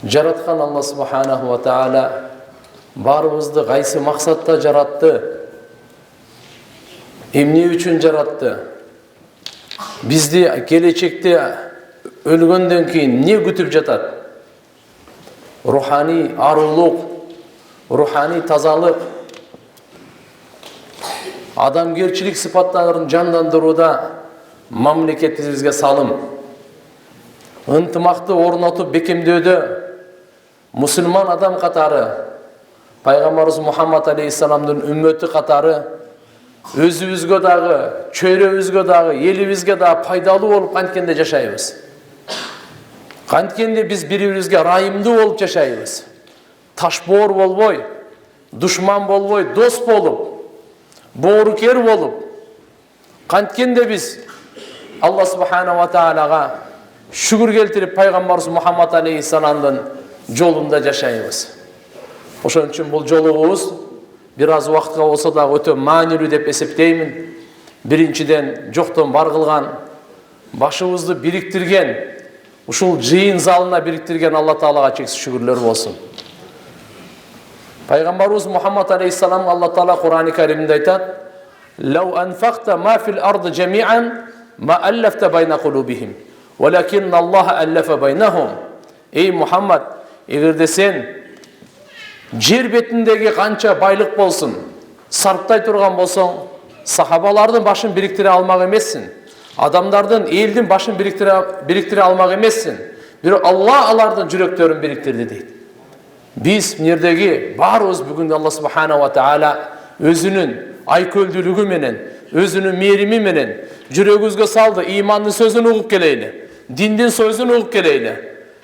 Жараткан Алла субханаху ва таала барыбызды кайсы максатта жаратты? Эмне үчүн жаратты? Бизди келечекте өлгөндөн кийин не күтүп жатат? Рухани арулук, рухани тазалык, адамгерчилик сыпаттарын жандандырууда мамлекетибизге салым, ынтымакты орнотуп бекемдөөдө мусулман адам катары, пайгамбарыбыз Мухаммад алейхиссаламдын үммөтү катары өзүбүзгө дагы, чөйрөбүзгө дагы, элибизге дагы пайдалуу болуп канткенде жашайбыз. Канткенде биз бири-бирибизге райымдуу болуп жашайбыз. Ташбоор болбой, душман болбой, дос болуп, боорукер болуп. Канткенде биз Алла субхана ва таалага шүгүр келтирип пайгамбарыбыз Мухаммад алейхиссаламдын жолунда жашайбыз. Ошон үчүн бул жолугубуз бир аз убакытка болсо да өтө маанилүү деп эсептеймин. Биринчиден жоктон бар кылган, башыбызды бириктирген, ушул жыйын залына бириктирген Алла Таалага чексиз шүгүрлөр болсун. Пайгамбарыбыз Мухаммад алейхиссалам Алла Таала Кур'ани Каримде айтат: "Лау анфакта ма фил арди жамиан ма аллафта байна кулубихим, валакин Аллаха аллафа байнахум." Эй Мухаммад, эгерде сен жер бетиндеги канча байлык болсун, сарптай турган болсоң, сахабалардын башын бириктире алмак эмессиң. Адамдардын, элдин башын бириктире алмак эмессиң. Бирок Алла алардын жүрөктөрүн бириктирди дейт. Биз мынердеги баарыбыз бүгүн Алла субхана ва таала өзүнүн айкөлдүүлүгү менен, өзүнүн мээрими менен жүрөгүбүзгө салды. Имандын сөзүн угуп келейли, диндин сөзүн угуп келейли.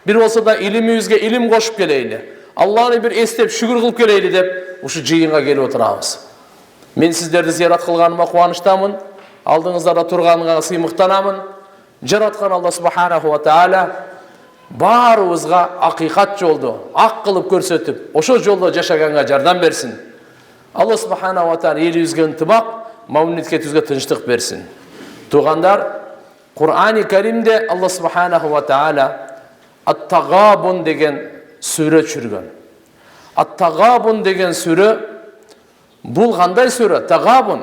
Бир болсо да илимибизге илим кошуп келейли. Алланы бир эстеп шүгүр кылып келейли деп ушу жыйынга келип отурабыз. Мен сиздерди зиярат кылганыма кубанычтамын. Алдыңыздарда турганга сыймыктанамын. Жараткан Алла субханаху ва таала баарыбызга акыйкат жолду ак кылып көрсөтүп, ошол жолдо жашаганга жардам берсин. Алла субханаху ва таала элибизге ынтымак, мамлекетибизге тынчтык берсин. Туугандар, Кур'ани Каримде Алла субханаху ва таала Ат-Тагабун деген сүрө чүргөн. Ат-Тагабун деген сүрө бул кандай сүрө? Тагабун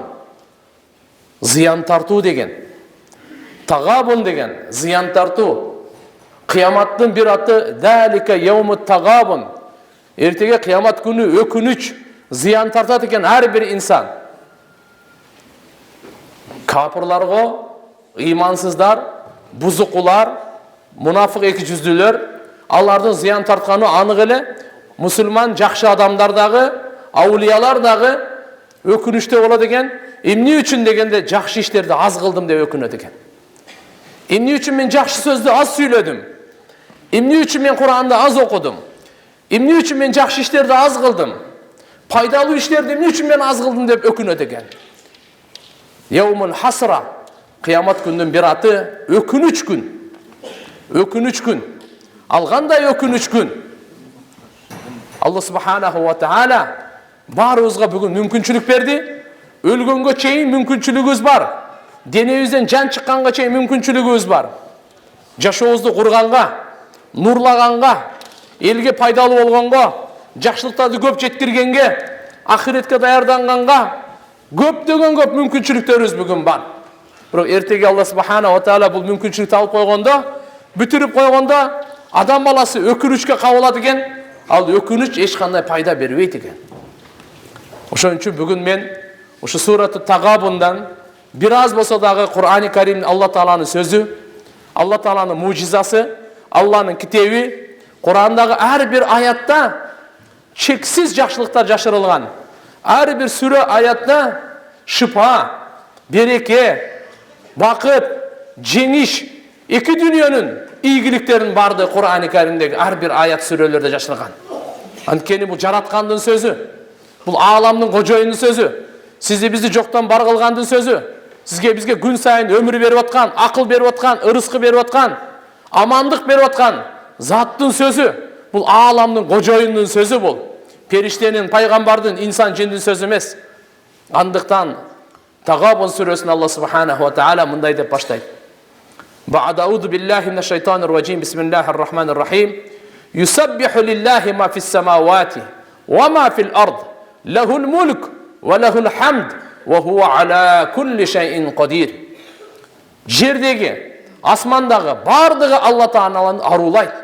зыян тартуу деген. Тагабун деген зыян тартуу. Кыяматтын бир аты Далика яумут тагабун. Эртеге кыямат күнү өкүнүч, зыян тартат экен ар бир инсан. Капырларга, ыймансыздар, бузукулар, мунафык эки жүздүүлөр, алардын зыян тартканы анык эле. Мусулман жакшы адамдар дагы, аулиялар дагы өкүнүчтө болот экен. Эмне үчүн дегенде жакшы иштерди аз кылдым деп өкүнөт экен. Эмне үчүн мен жакшы сөздү аз сүйлөдүм? Эмне үчүн мен Куранды аз окудум? Эмне үчүн мен жакшы иштерди аз кылдым? Пайдалуу иштерди эмне үчүн мен аз кылдым деп өкүнөт экен. Яумул хасра, кыямат күндүн бир аты өкүнүч күн. Өкүнүч күн. Ал кандай өкүнүч күн? Алла субханаху ва таала баарыбызга бүгүн мүмкүнчүлүк берди. Өлгөнгө чейин мүмкүнчүлүгүбүз бар. Денебизден жан чыкканга чейин мүмкүнчүлүгүбүз бар. Жашообузду курганга, нурлаганга, элге пайдалуу болгонго, жакшылыктарды көп жеткиргенге, ахиретке даярданганга көптөгөн көп мүмкүнчүлүктөрүбүз бүгүн бар. Бирок эртеге Алла субхана ва таала бул мүмкүнчүлүктү алып койгондо, бүтүрүп койгондо адам баласы өкүнүчкө кабылат экен. Ал өкүнүч эч кандай пайда бербейт экен. Ошон үчүн бүгүн мен ушу сураты Тагабундан бир аз болсо дагы Кур'ани Карим Алла Тааланын сөзү, Алла Тааланын мужизасы, Алланын китеби, Курандагы ар бир аятта чексиз жакшылыктар жашырылган. Ар бир сүрө аятта шыпа, береке, бакыт, жеңиш, эки дүйнөнүн ийгиликтерин барды Кур'ани Каримдеги ар бир аят сүрөлөрдө жашырган. Анткени бул жараткандын сөзү, бул ааламдын кожоюнун сөзү, сизди бизди жоктон бар кылгандын сөзү, сизге бизге күн сайын өмүр берип аткан, акыл берип аткан, ырыскы берип аткан, амандык берип аткан заттын сөзү. Бул ааламдын кожоюнун сөзү бул. Периштенин, пайгамбардын, инсан жиндин сөзү эмес. Андыктан Тагабун сүрөсүн Алла субханаху ва таала мындай деп баштайт. Ба'да аузу биллахи минаш шайтанир раджим. Бисмиллахир рахманир рахим. Yusabbihu lillahi ma fis samawati wa ma fil ard. Lahul mulk wa lahul hamd wa huwa ala kulli şeyin qadir. Жerdегі, асмандағы бардығы Алла Тағаланы арулайды.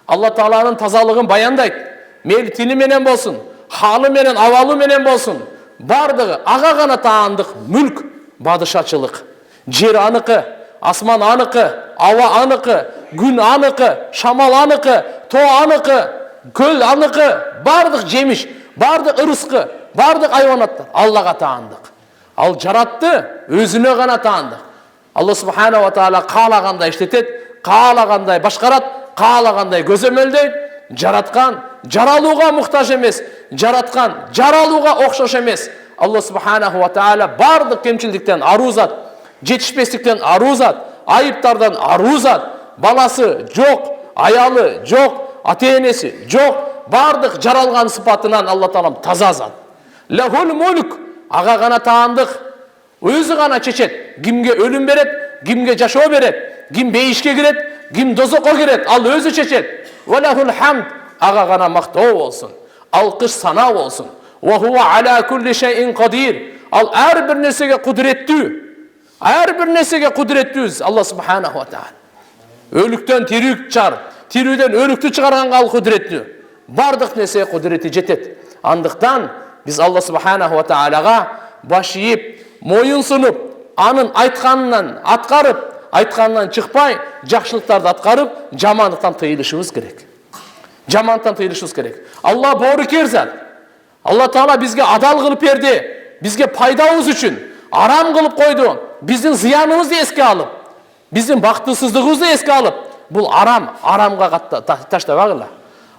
Алла Тағаланың тазалығын баяндайды. Мейлі тілі менен болсын, халы менен, авалы менен болсын, бардығы аға ғана таандық мүлк, бадышачылық. Жер анықы, асман анықы, ауа анықы, күн анықы, шамал анықы, то анықы, көл анықы, бардық жеміш, бардық ырысқы, бардық айванаттар Аллаға таандық. Ал жаратты, өзіне ғана таандық. Алла Субхана ва Таала қалағандай іштетеді, қалағандай башқарат, қалағандай көзөмөлдөйт. Жаратқан жаралуға мұқтаж емес, жаратқан жаралуға оқшаш емес. Алла Субхана ва Таала бардық кемшілдіктен арузат, жетішпестіктен арузат, айыптардан арузат. Баласы жоқ, аялы жоқ, ата-енесі жоқ, бардық жаралған сыпатынан Алла Таалам таза зат. Лахул мулк, аға ғана таандық, өзі ғана шешет. Кимге өлім берет, кимге жашоо берет, ким бейишке кирет, ким дозокко кирет, ал өзі шешет. Валахул хамд, аға ғана мақтау болсын, алқыш сана болсын. Ва хуа аля кулли шейин қадир, ал әрбір нәрсеге құдіреттүү, әрбір нәрсеге құдіреттүү Алла Субханаху ва Таала. Өліктен тирик чығар, тирүүден өлікті шығарғанға ал құдіреттүү. Бардық нәрсеге құдіреті жетет. Андықтан біз Алла Субханаху ва Таалаға баш ийип, мойын сынып, анын айтқанынан атқарып, айтқанынан шықпай, жақшылықтарды атқарып, жамандықтан тыйылышыбыз керек. Жамандықтан тыйылышыбыз керек. Алла боорукер зат. Алла Таала бизге адал кылып берди, бизге пайдабыз үчүн арам кылып койду. Биздин зыяныбызды эске алып, биздин бактысыздыгыбызды эске алып, бул арам, арамга таштабагыла.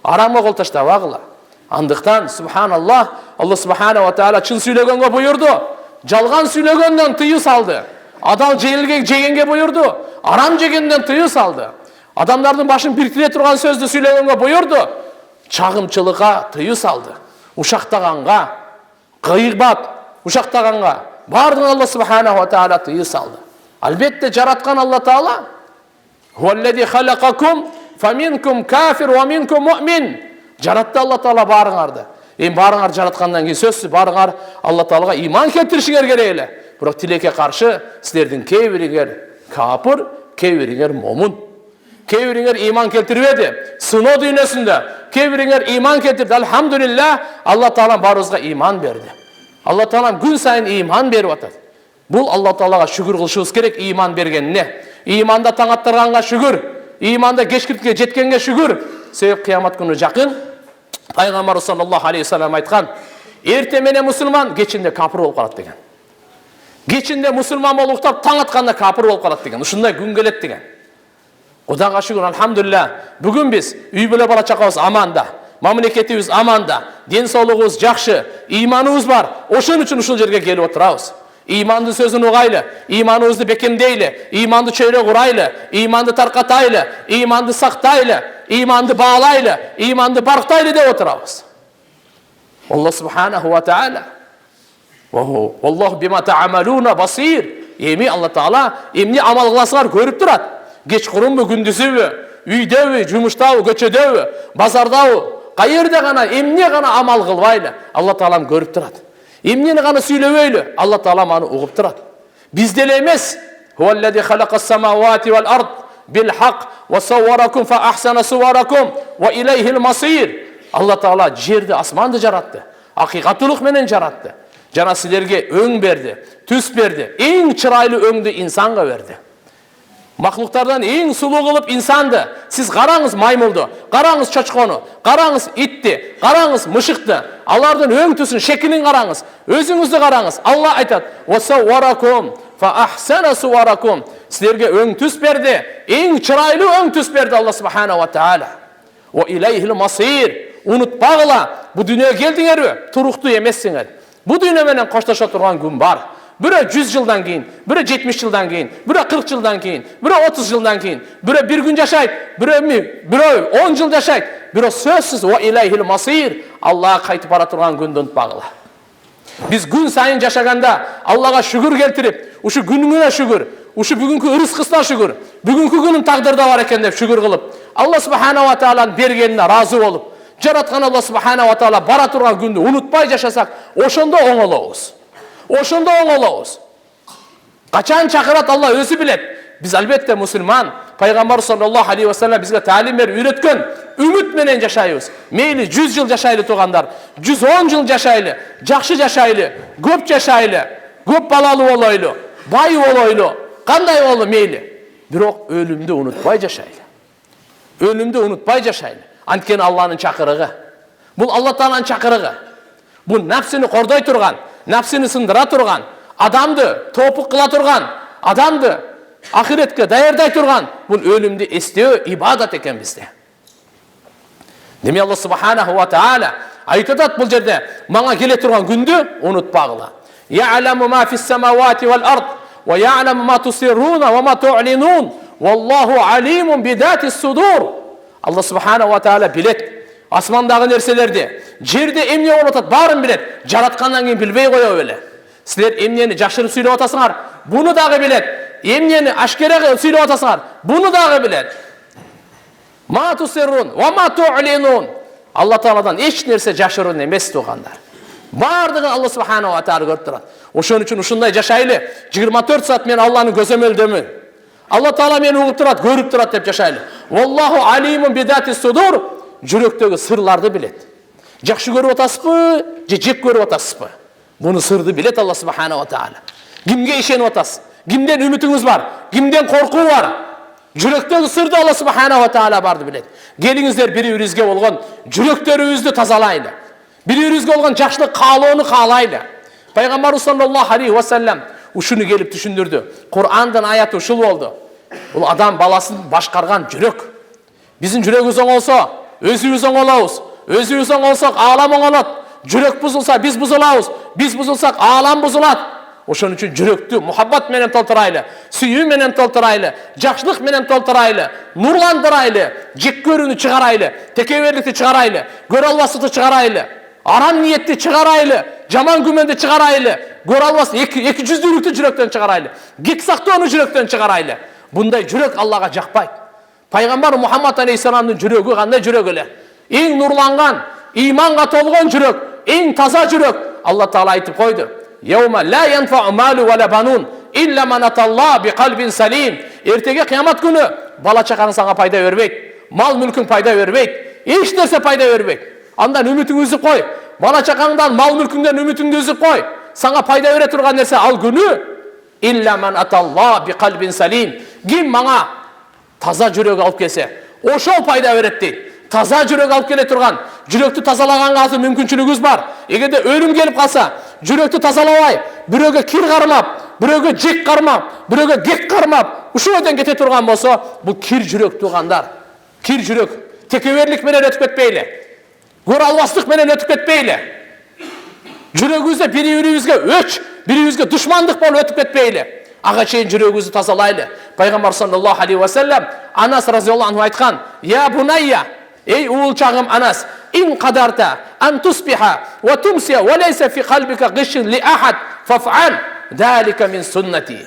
Арамга кол таштабагыла. Андыктан субханаллах, Алла Субхана ва Таала чын сүйлөгөнгө буйурду. Жалган сүйлөгөндөн тыйы салды. Адал жегенге буйурду. Арам жегенден тыйы салды. Адамдардын башын бирктире турган сөздү сүйлөгөнгө буйурду. Чагымчылыкка тыйы салды. Ушактаганга, гыйбат, ушактаганга бардын Алла Субхана ва Таала тыйы салды. Албетте жараткан Алла Таала Хуаллази халакакум фаминкум кафир ва минкум муъмин. Жаратты Алла Таала барыңарды. Барыңар жараткандан кийин сөзсүз барыңар Алла Таалага иман келтиришиңер керек эле. Бирок тилекке каршы силердин кээ бириңер капыр, кээ бириңер момун. Кээ бириңер иман келтирбеди. Сыноо дүйнөсүндө кээ бириңер иман келтирди. Алхамдулилlah, Алла Таала барыбызга иман берди. Алла Таала күн сайын иман берип атат. Бул Алла Таалага шүгүр кылышыбыз керек иман бергенине. Иманда таң аттырганга шүгүр, иманда кечкирткенге жеткенге шүгүр. Себеп кыямат күнү жакын. Пайгамбар саллаллаху алейхи салам айткан, эрте менен мусулман, кечинде капыр болуп калат деген. Кечинде мусулман болуп уктап, таң атканда капыр болуп калат деген. Ушундай күн келет деген. Кудайга шүгүр, алхамдулилlah. Бүгүн биз үй бүлө бала чакабыз аманда, мамлекетибиз аманда, ден соолугубуз жакшы, иманыбыз бар. Ошон үчүн ушул жерге келип отурабыз. İmandı sözünü uğaylı, imanımızı bekemdeyle, imandı çöyle kuraylı, imandı tarkataylı, imandı saktaylı, imandı bağlaylı, imandı barktaylı de oturabız. Allah Subhanahu wa Ta'ala. Wallahu bima ta'amaluna basir. Emi Allah Ta'ala, emni amal kılasılar görüp durat. Geç kurun mu, gündüzü mü, üyde mi, cumuşta mı, göçede mi, bazarda mı, kayırda gana, emni gana amal kılvaylı. Allah Ta'ala görüp durat. Emneni gana süylöböylü. Allah Taala mani ugup turat. Bizde ele emes. Huvallazi halakas semawati vel ard bil haq ve sawwarakum fa ahsana suwarakum ve ileyhil masir. Allah Taala жерди, асманды жаратты. Акыйкаттуулук менен жаратты. Жана силерге өң берди, түс берди. Эң чырайлы өңдү инсанга берди. Mahluklardan en sulu kılıp insandı. Siz qarаңыз maymuldu, qarаңыз çoçkonu, qarаңыз itti, qarаңыз mışıktı. Allah'ın öngtüsün şeklini qarаңыз, özünüzü qarаңыз. Allah aytat: "Vasawwarakum fa ahsana suwarakum." Sizlerge öngtüs berdi, en çıraylı öngtüs berdi Allah Subhanahu wa Taala. Ve ileyhil masir. Unutpagıla, bu dünyaya geldiňer, turuktu emessiňer. Bu dünya menen koştaşa turgan gün bar. Biri 100 yıldan keyin, biri 70 yıldan keyin, biri 40 yıldan keyin, biri 30 yıldan keyin, biri bir gün yaşayıp, biri 10 yıl yaşayıp, biri sözsüz ve ileyhil masir. Allah'a kayıtıp bara turgan gündü unutpagıla. Biz gün sayın yaşaganda Allah'a şükür keltirip, uşu gününe şükür, uşu bugünkü rızkısına şükür, Бүгүнкү күнүм тагдырда бар экен деп шүгүр кылып, Алла субхана ва тааланын бергенине разы болуп, жараткан Алла субхана ва таала бара турган күндү унутпай жашасак, ошондо оңолобуз. Ошондо оңолобуз. Качан чакырат Алла өзү билет. Биз албетте мусулман, пайгамбар саллаллаху алейхи ва саллям бизге таалим берип үйрөткөн үмүт менен жашайбыз. Мейли 100 жыл жашайлы туугандар, 110 жыл жашайлы, жакшы жашайлы, көп балалуу болойлу, бай болойлу, кандай болду мейли. Бирок өлүмдү унутпай жашайлы. Өлүмдү унутпай жашайлы. Анткени Алланын чакырыгы. Бул Алла тааланын чакырыгы. Бул нафсини кордой турган, нафсини сындыра турган, адамды топук кыла турган, адамды ахиретке даярдай турган бул өлүмдү эстөө ибадат экен бизде. Деме Алла субханаху ва таала айтып атат бул жерде, мага келе турган күндү унутпагыла. Я'ламу ма фис самавати вал ард ва я'ламу ма тусирруна ва ма ту'линун валлаху алимун бидатис судур. Алла субханаху ва таала билет асмандагы нерселерди, жерде эмне болуп атат баарын билет. Жараткандан кийин билбей коё беле. Силер эмнени жашырып сүйлөп атасыңар, буну дагы билет. Эмнени ашкерага сүйлөп атасыңар, буну дагы билет. Ма тусиррун ва ма ту'линун. Алла Тааладан эч нерсе жашыруун эмес туугандар. Бардыгын Алла субханаху ва таала көрүп турат. Ошон үчүн ушундай жашайлы. 24 саат мен Алланын көзөмөлдөмүн. Алла Таала мени угуп турат, көрүп турат деп жашайлы. Валлаху алимун бидатис судур. Жүрөктөгү сырларды билет. Жакшы көрүп атасызбы, же жек көрүп атасызбы? Буну сырды билет Алла субханаху ва таала. Кимге ишенип атасыз? Кимден үмүтүңүз бар? Кимден коркуу бар? Жүрөктөгү сырды Алла субханаху ва таала барды билет. Келиңиздер бири-бирибизге болгон жүрөктөрүбүздү тазалайлы. Бири-бирибизге болгон жакшылык каалоону каалайлы. Пайгамбарыбыз саллаллаху алейхи ва саллям ушуну келип түшүндүрдү. Кур'андын аяты ушул болду. Бул адам баласын башкарган жүрөк. Биздин жүрөгүбүз оңолсо, өзүбүз оңолобуз. Өзүбүз оңолсок, аалам оңолот. Жүрөк бузулса, биз бузулабыз. Биз бузулсак, аалам бузулат. Ошон үчүн жүрөктү мухаббат менен толтурайлы, сүйүү менен толтурайлы, жакшылык менен толтурайлы, нурландырайлы, жек көрүүнү чыгарайлы, текеберликти чыгарайлы, көрө албастыкты чыгарайлы, арам ниетти чыгарайлы, жаман күмөндү чыгарайлы, көрө албас эки жүздүүлүктү жүрөктөн чыгарайлы, кек сактоону жүрөктөн чыгарайлы. Bunday жүрөк Аллага жакпайт. Пайгамбар Мухаммад алейхиссаламдын жүрөгү кандай жүрөк эле? Эң нурланган, иманга толгон жүрөк, эң таза жүрөк. Алла Таала айтып койду: "Yawma la yanfa'u malu wa la banun illa man atallah bi qalbin salim." Эртеге кыямат күнү бала чакаң сага пайда бербейт, мал мүлкүң пайда бербейт, эч нерсе пайда бербейт. Андан үмүтүңдү үзүп кой. Бала чакаңдан, мал мүлкүңдөн үмүтүңдү үзүп кой. Сага пайда бере турган нерсе ал күнү illa man atallah bi qalbin salim. Ким мага таза жүрөк алып келсе, ошол пайда берет дейт. Таза жүрөк алып келе турган, жүрөктү тазалаганга азыр мүмкүнчүлүгүбүз бар. Эгерде өлүм келип калса, жүрөктү тазалабай, бирөөгө кир кармап, бирөөгө жек кармап, бирөөгө кек кармап, ушул өтөн кете турган болсо, бул кир жүрөк туугандар. Кир жүрөк текеберлик менен өтүп кетпейли. Көрө албастык менен өтүп кетпейли. Жүрөгүбүздө бири-бирибизге өч, бири-бирибизге душмандык болуп өтүп кетпейли. Ага чейин жүрөгүбүздү тазалайлы. Пайгамбар саллаллаху алейхи ва саллям Анас разияллаху анху айткан: "Я бунайя, эй уулчагым Анас, ин qadarta an tusbiha wa tumsiya wa laysa fi qalbika ghishun li ahad faf'al dalika min sunnati."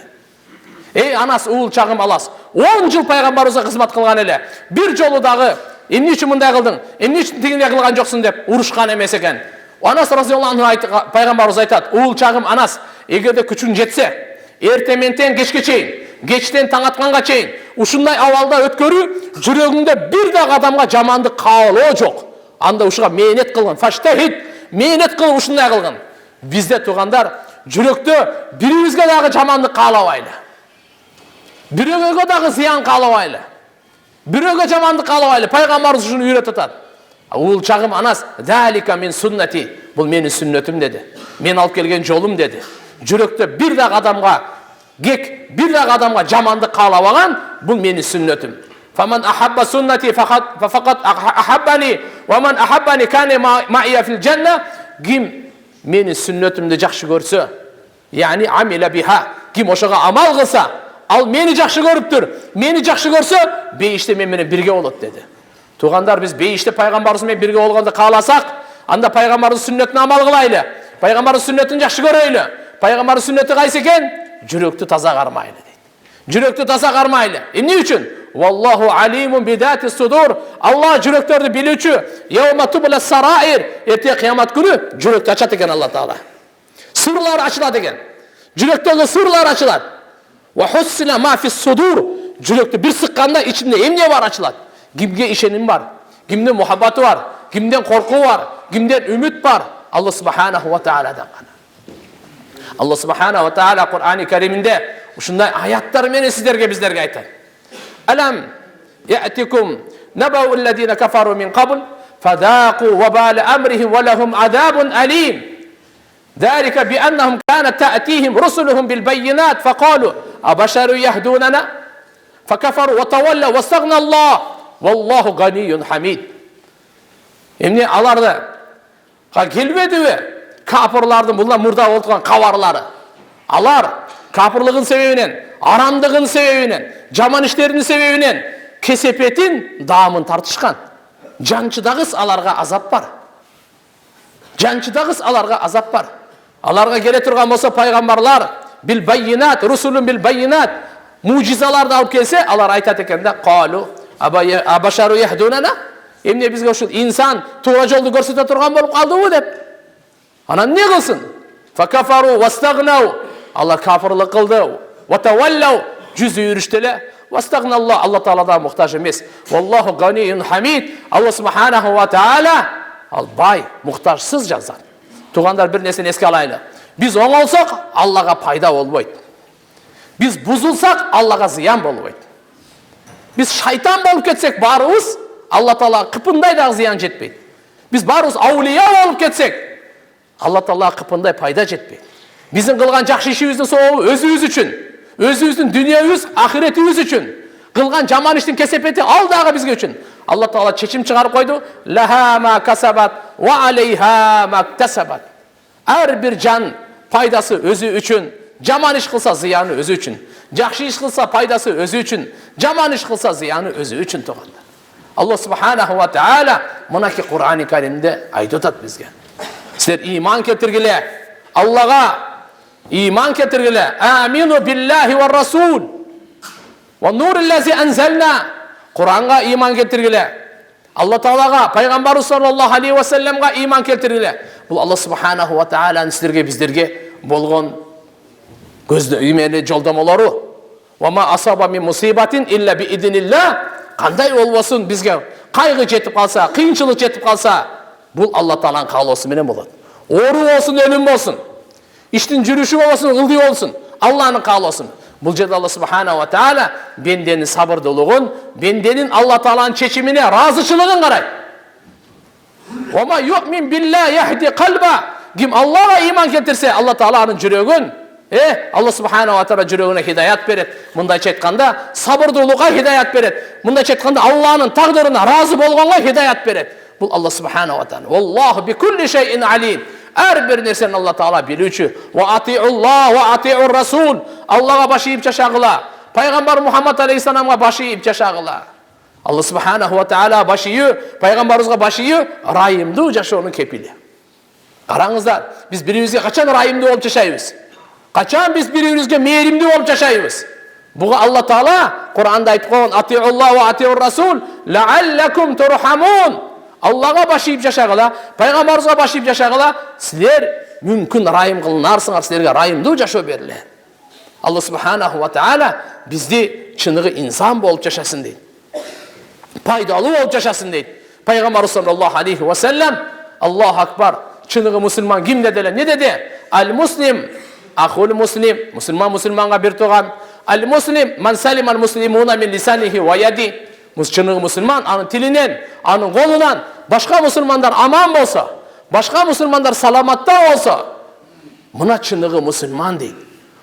Эй Анас, уулчагым Алас, 10 жыл пайгамбарыбызга кызмат кылган эле. Бир жолу дагы эмне үчүн мындай кылдың, эмне үчүн тигиндей кылган жоксуң деп урушкан эмес экен. Анас разияллаху анху пайгамбарыбыз айтат: "Уулчагым Анас, эгерде күчүң жетсе, эртементен кечке чейин, кечтен таң атканга чейин ушундай абалда өткөрүү, жүрөгүңдө бир дагы адамга жамандык каалоо жок. Анда ушуга мээнет кылгын, фаштахид, мээнет кылып ушундай кылгын." Бизде туугандар, жүрөктө бирибизге дагы жамандык каалабайлы. Бирөөгө дагы зыян каалабайлы. Бирөөгө жамандык каалабайлы. Пайгамбарыбыз ушуну үйрөтүп атат. "Уулчагым Анас, залика мин суннати." Бул менин сүннөтүм деди. Мен алып келген жолум деди. Жүрөктө бир дагы адамга кек, бир дагы адамга жамандык каалабаган, бул менин сүннөтүм. "Фаман ахабба суннати фақат ахаббани, ва ман ахаббани кана маия фил жанна." Ким менин сүннөтүмдү жакшы көрсө, яни амила биха, ким ошого амал кылса, ал мени жакшы көрүптүр. Мени жакшы көрсө, бейиште мен менен бирге болот деди. Туугандар, биз бейиште пайгамбарыбыз менен бирге болгонду кааласак, анда пайгамбарыбыздын сүннөтүнө амал кылайлы. Пайгамбарыбыздын сүннөтүн жакшы көрөйлү. Пайгамбардын сүннөтү кайсы экен? Жүрөктү таза кармайлы дейт. Жүректі таза қармайлы. Эмне үчүн? Wallahu alimun bidati sudur. Allah жүректерді билүүчү. Yawma tubla sarair. Эрте кыямат күнү жүрөктү ачат экен Алла Таала. Сырлар ачылат экен. Жүрөктөгү сырлар ачылат. Wa hussina ma fis sudur. Жүрөктү бир сыкканда ичинде эмне бар ачылат. Кимге ишеним бар? Кимдин мухаббаты бар? Кимден коркуу бар? Кимден үмүт бар? Алла субханаху ва тааладан гана. Алла субханаху ва таала Кур'ани Кариминде ушундай аяттар менен сиздерге биздерге айтат. Алам я'тикум набау аллазина кафару мин qabl фадaqu вабал амрихим ва лахум азабун алим. ذلك بأنهم كانت تأتيهم رسلهم بالبينات فقالوا أبشر يهدوننا فكفروا وتولوا واستغنى الله والله غني حميد. Эмне аларды келбедиби? Капырлардын булар мурда олтурган кабарлары. Алар капырлыгын себебинен, арамдыгын себебинен, жаман иштеринин себебинен кесепетин, даамын тартышкан. Жанчыдагыс аларга азап бар. Жанчыдагыс аларга азап бар. Аларга келе турган болсо пайгамбарлар бил байинат, русулун бил байинат, мужизаларды алып келсе, алар айтат экен да, қалу абашару яхдунана. Эмне бизге ушул инсан туура жолду көрсөтө турган болуп калдыбы деп. Анан не кылсын? Факафару вастагнау. Алар кафырлык кылды. Ватаваллау. Жүз үйрүштү эле. Вастагналлах. Алла Тааладан муктаж эмес. Валлаху ганиюн хамид. Алла субханаху ва таала ал бай, муктажсыз жазат. Тугандар бир нерсени эске алайлы. Биз оңолсок, Аллага пайда болбойт. Биз бузулсак, Аллага зыян болбойт. Биз шайтан болуп кетсек баарыбыз, Алла Таала кыпындай да зыян жетпейт. Биз баарыбыз аулия болуп кетсек, Алла Таала кыпындай пайда жетпейт. Биздин кылган жакшы ишибиздин сообу өзүбүз үчүн, өзүбүздүн дүйнөбүз, ахиретибиз үчүн. Кылган жаман иштин кесепети ал дагы бизге үчүн. Алла Таала чечим чыгарып койду. Лаха ма касабат ва алейха ма ктасабат. Ар бир жан пайдасы өзү үчүн. Жаман иш кылса зыяны өзү үчүн. Жакшы иш кылса пайдасы өзү үчүн. Жаман иш кылса зыяны өзү үчүн тугандар. Алла субханаху ва таала мунаки Кур'ани Каримде айтып атат бизге. Силер иман келтиргиле. Аллага иман келтиргиле. Амину биллахи ва расул. Ва нуриллази анзална. Куранга иман келтиргиле. Алла Таалага, пайгамбарыбыз саллаллаху алейхи ва салламга иман келтиргиле. Бул Алла субханаху ва тааланын силерге биздерге болгон көздө имени жолдомолору. Ва ма асаба мин мусибатин илля би иднилlah. Кандай болбосун бизге кайгы жетип калса, кыйынчылык жетип калса, бул Алла Тааланын каалоосу менен болот. Оору болсун, өлүм болсун, иштин жүрүшү болсун, ылдый болсун, Алланын каалоосу. Бул жерде Алла субханаху ва таала бенденин сабырдуулугун, бенденин Алла Тааланын чечимине ыраазычылыгын карайт. Ва ма ю'мин билlah яхди қалба. Ким Аллага иман келтирсе, Алла Тааланын жүрөгүн, Алла субханаху ва таала жүрөгүнө хидаят берет. Мындайча айтканда, сабырдуулукка хидаят берет. Мындайча айтканда, Алланын тагдырына разы болгонго хидаят берет. Бул Алла субханаху ва таала. Валлаху би кулли шайин алим. Ар бир нерсени Алла Таала билүүчү. Ва атиуллах ва атиур расул. Аллага баш ийип жашагыла. Пайгамбар Мухаммад алейхиссаламга баш ийип жашагыла. Алла субханаху ва таала баш ийүү, пайгамбарыбызга баш ийүү райымдуу жашоонун кепили. Караңыздар, биз бирибизге качан райымдуу болуп жашайбыз? Качан биз бирибизге мээримдүү болуп жашайбыз? Буга Алла Таала Кур'анда айтып койгон атиуллах ва атиур расул лааллакум турхамун. Аллага баш ийип жашагыла, пайгамбарыбызга баш ийип жашагыла, силер мүмкүн райым кылынарсыңар, силерге райымдуу жашоо берилет. Алла субханаху ва таала бизди чыныгы инсан болуп жашасын дейт. Пайдалуу болуп жашасын дейт. Пайгамбар саллаллаху алейхи ва саллам, Аллаху акбар, чыныгы мусулман ким деди эле? Не деди? Ал муслим ахул муслим, мусулман мусулманга бир тууган. Ал муслим ман салим ал муслимуна мин лисанихи ва яди. Чыныгы мусулман анын тилинен, анын колунан башка мусулмандар аман болсо, башка мусулмандар саламатта болсо, мына чыныгы мусулман дейт.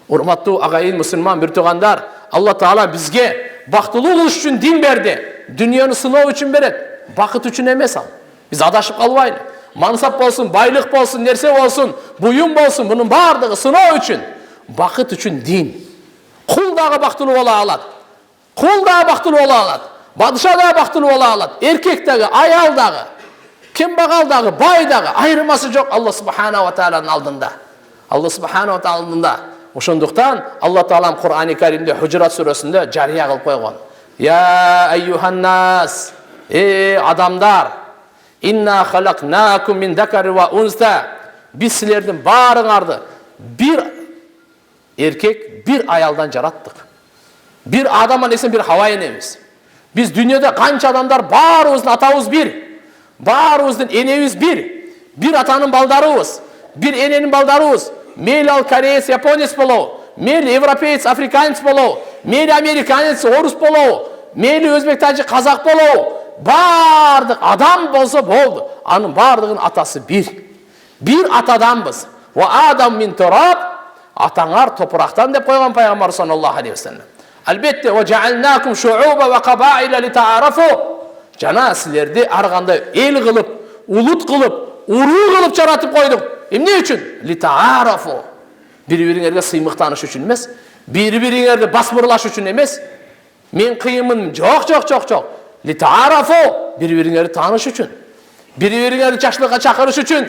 Урматтуу агайын мусулман бир туугандар, Алла Таала бизге бактылуу болуш үчүн дин берди. Дүйнөнү сыноо үчүн берет, бакыт үчүн эмес ал. Биз адашып калбайлы. Мансап болсун, байлык болсун, нерсе болсун, буюм болсун, мунун баардыгы сыноо үчүн, бакыт үчүн дин. Кул дагы бактылуу боло алат. Кул дагы бактылуу боло алат. Бадыша дагы бактылуу боло алат. Эркек дагы, аял дагы, кембагал дагы, бай дагы айырмасы жок Алла субханаху ва тааланын алдында. Алла субханаху ва тааланын алдында. Ошондуктан Алла Таалам Кур'ани Каримде Хужурат сүрөсүндө жарыя кылып койгон. Я айюханнас, адамдар, инна халакнакум мин дакари ва унста. Биз силердин баарыңарды бир эркек, бир аялдан жараттык. Бир адамдан эсен бир Хава энебиз. Биз дүйнөдө канча адамдар, баарыбыздын атабыз бир. Баарыбыздын энебиз бир. Бир атанын балдарыбыз, бир эненин балдарыбыз. Мейли ал кореец, японец болобу, мейли европеец, африканец болобу, мейли американец, орус болобу, мейли өзбек, тажик, казак болобу, баардык адам болсо болду. Анын баардыгынын атасы бир. Бир атаданбыз. Ва адам мин тураб, атаңар топурактан деп койгон пайгамбар саллаллаху алейхи ва саллям. Албетте, ва жаалнакум шууба ва кабаила литаарафу. Жана силерди ар кандай эл кылып, улут кылып, уруу кылып жаратып койдук. Эмне үчүн? Литаарафу. Бири-бириңерге сыймыктаныш үчүн эмес, бири-бириңерди басмырлаш үчүн эмес. Мен кыйымын, жок. Литаарафу. Бири-бириңерди тааныш үчүн. Бири-бириңерди жакшылыкка чакырыш үчүн.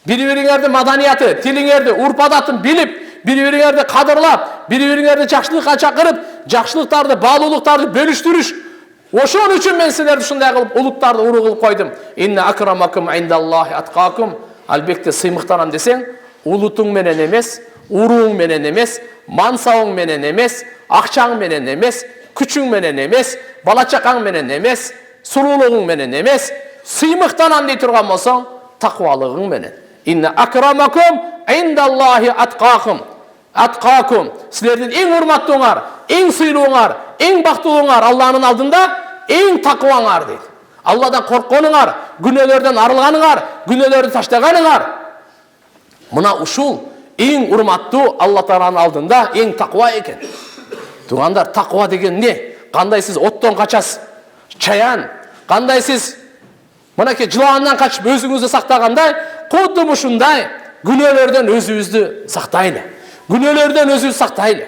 Бири-бириңерди маданияты, тилиңерди, урп-адатын билип, бири-бириңерди кадырлап, бири-бириңерди жакшылыкка чакырып, жакшылыктарды, баалуулуктарды бөлүштүрүш. Ошон үчүн мен силерди ушундай кылып улуттарды уруу кылып койдум. Инна акрамакум индаллахи аткакум. Албетте сыймыктанам десең, улутуң менен эмес, урууң менен эмес, мансабың менен эмес, акчаң менен эмес, күчүң менен эмес, бала чакаң менен эмес, суруулугуң менен эмес, сыймыктанам дей турган болсоң, таквалыгың менен. Инна акрамакум индаллахи аткакум. Аткакум. Силердин эң урматтууңар, эң сыйлууңар, эң бактылууңар Алланын алдында эң такваңар дейт. Алладан коркконуңар, күнөөлөрдөн арылганыңар, күнөөлөрдү таштаганыңар. Мына ушул эң урматтуу Алла Тааланын алдында эң таква экен. Тугандар, таква деген не? Кандай сиз оттон качасыз? Чаян. Кандай сиз мынакей жылаандан качып өзүңүздү сактагандай, кудум ушундай күнөөлөрдөн өзүбүздү сактайлы. Күнөөлөрдөн өзүбүздү сактайлы.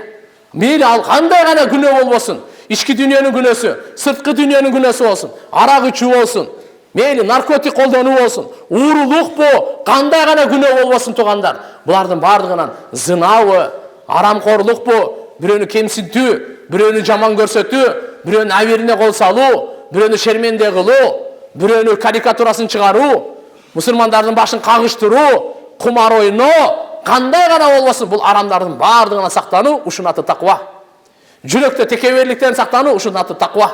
Мейли ал кандай гана күнөө болбосун. Ички дүйнөнүн күнөөсү, сырткы дүйнөнүн күнөөсү болсун, арак ичүү болсун, мейли наркотик колдонуу болсун, уурулукпу, кандай гана күнөө болбосун тугандар. Булардын бардыгынан зынабы, арамкорлукпу, бирөөнү кемсинтүү, бирөөнү жаман көрсөтүү, бирөөнүн абирине кол салуу, бирөөнү шерменде кылуу, бирөөнүн карикатурасын чыгаруу, мусулмандардын башын кагыштыруу, кумар ойноо, кандай гана болбосун, бул арамдардын бардыгынан сактануу, ушунун аты таква. Жүрөктө текеберликтен сактануу, ушунун аты таква.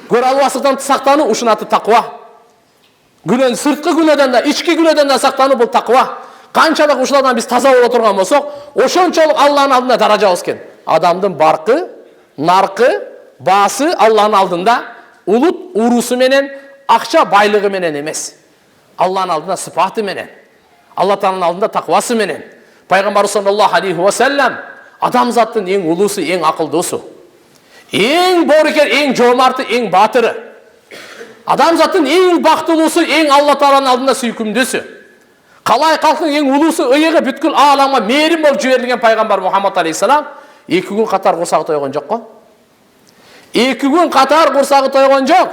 Көр албастыктан сактануу, ушунун аты таква. Күнөн, сырткы күнөөдөн да, ички күнөөдөн да сактануу, бул таква. Канчалык ушулардан биз таза боло турган болсок, ошончолук Алланын алдында даражабыз экен. Адамдын баркы, наркы, баасы Алланын алдында улут уруусу менен, акча байлыгы менен эмес. Алланын алдында сыпаты менен, Алла Тааланын алдында таквасы менен. Пайгамбар саллаллаху алейхи ва саллям адамзаттын эң улуусу, эң акылдуусу, эң боорукер, эң жоомарты, эң баатыры. Адамзаттын эң бактылуусу, эң Алла Тааланын алдында сүйкүмдүүсү. Калай калктын эң улуусу, ыйыгы бүткүл ааламга мээрим болуп жиберилген пайгамбар Мухаммад алейхиссалам 2 күн катар курсагы тойгон жок го. 2 күн катар курсагы тойгон жок.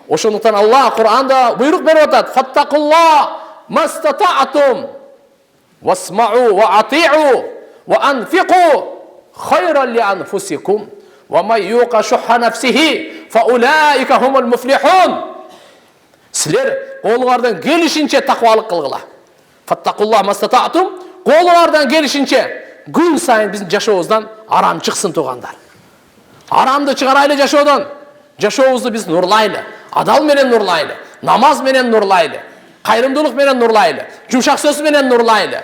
Ошондуктан Алла Кур'анда буйрук берип атат: "Фаттакулла мастата'тум васма'у ва ати'у ва анфиqu хайран ли анфусикум ва ман юqa шухха нафсихи фа улаика хумул муфлихун." Силер колуңардан келишинче таквалык кылгыла. Фаттакулла мастата'тум, колуңардан келишинче күн сайын биздин жашообуздан арам чыксын тугандар. Арамды чыгарайлы жашоодон. Жашообузду биз нурлайлы, адал менен нурлайлы, намаз менен нурлайлы, кайрымдуулук менен нурлайлы, жумшак сөз менен нурлайлы,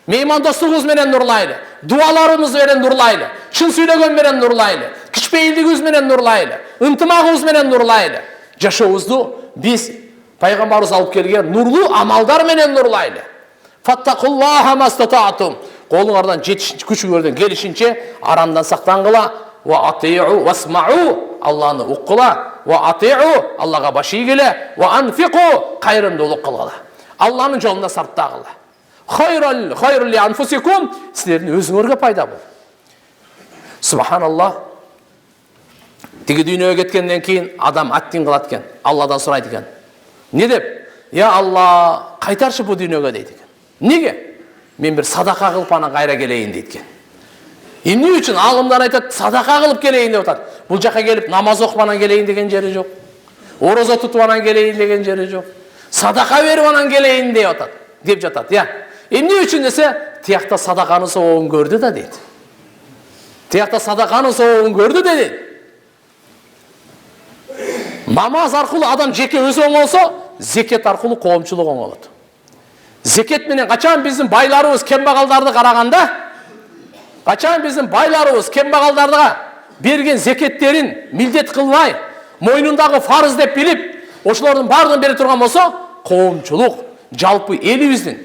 меймандостугубуз менен нурлайлы, дуаларыбыз менен нурлайлы, чын сүйлөгөн менен нурлайлы, кичпейилдигибиз менен нурлайлы, ынтымагыбыз менен нурлайлы. Жашообузду биз пайгамбарыбыз алып келген нурлуу амалдар менен нурлайлы. Фаттакуллаха мастата'тум. Колуңардан күчүңөрдөн келишинче арамдан сактангыла. Ва ати'у васма'у, Алланы уккыла. Ва ати'у, Аллага баш ийгиле. Ва анфиqu, кайрымдуулук кылгыла. Алланын жолунда сарптагыла. Хайрул ли анфусикум, силердин өзүңөргө пайда бул. Субханаллах. Тиги дүйнөгө кеткенден кийин адам аттин кылат экен, Алладан сурайт экен. Не деп? Я Алла, кайтарчы бу дүйнөгө дейт экен. Неге? Мен бир садака кылып анан кайра келейин дейт экен. Эмне үчүн алымдар айтат, садака кылып келейин деп атат. Бул жака келип намаз окуп анан келейин деген жери жок. Орозо тутуп анан келейин деген жери жок. Садака берип анан келейин деп атат, деп жатат. Эмне үчүн десе, тиякта садаканын соогун көрдү да дейт. Тиякта садаканын соогун көрдү да дейт. Намаз аркылуу адам жеке өзү оңолсо, зекет аркылуу коомчулук оңолот. Зекет менен качан биздин байларыбыз кембагалдарды караганда, качан биздин байларыбыз кембагалдарга берген зекеттерин милдет кылбай, мойнундагы фарыз деп билип, ошолордун баардыгын бере турган болсо, коомчулук, жалпы элибиздин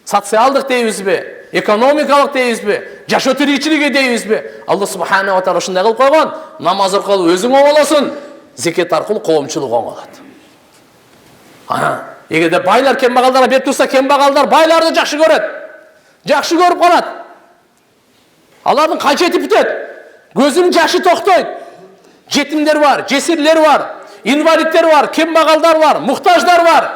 социалдык дейбизби, экономикалык дейбизби, жашоо тиричилиги дейбизби, Алла субхана ва таала ушундай кылып койгон. Намаз аркылуу өзүң оңолосуң, зекет аркылуу коомчулук оңолот. Эгерде байлар кембагалдарга берип турса, кембагалдар байларды жакшы көрөт. Жакшы көрүп калат. Алардын качети бүтөт. Көзүнүн жашы токтойт. Жетимдер бар, жесирлер бар, инвалидтер бар, кембагалдар бар, муктаждар бар.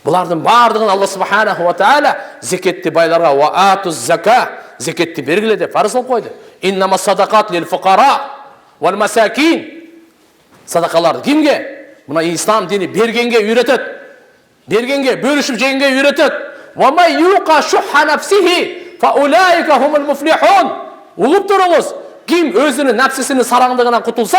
Булардын баардыгын Алла субханаху ва таала зекетти байларга ва атуз зака, зекетти бергиле деп фарыз кылып койду. Иннама садакат лил фуқара вал масакин. Садакаларды кимге? Мына ислам дини бергенге үйрөтөт. Бергенге, бөлүшүп жегенге үйрөтөт. Ва май юқа шухха нафсихи фа улайка хумул муфлихун. Угуп туруңуз. Ким өзүнүн нафсисинин сараңдыгынан кутулса,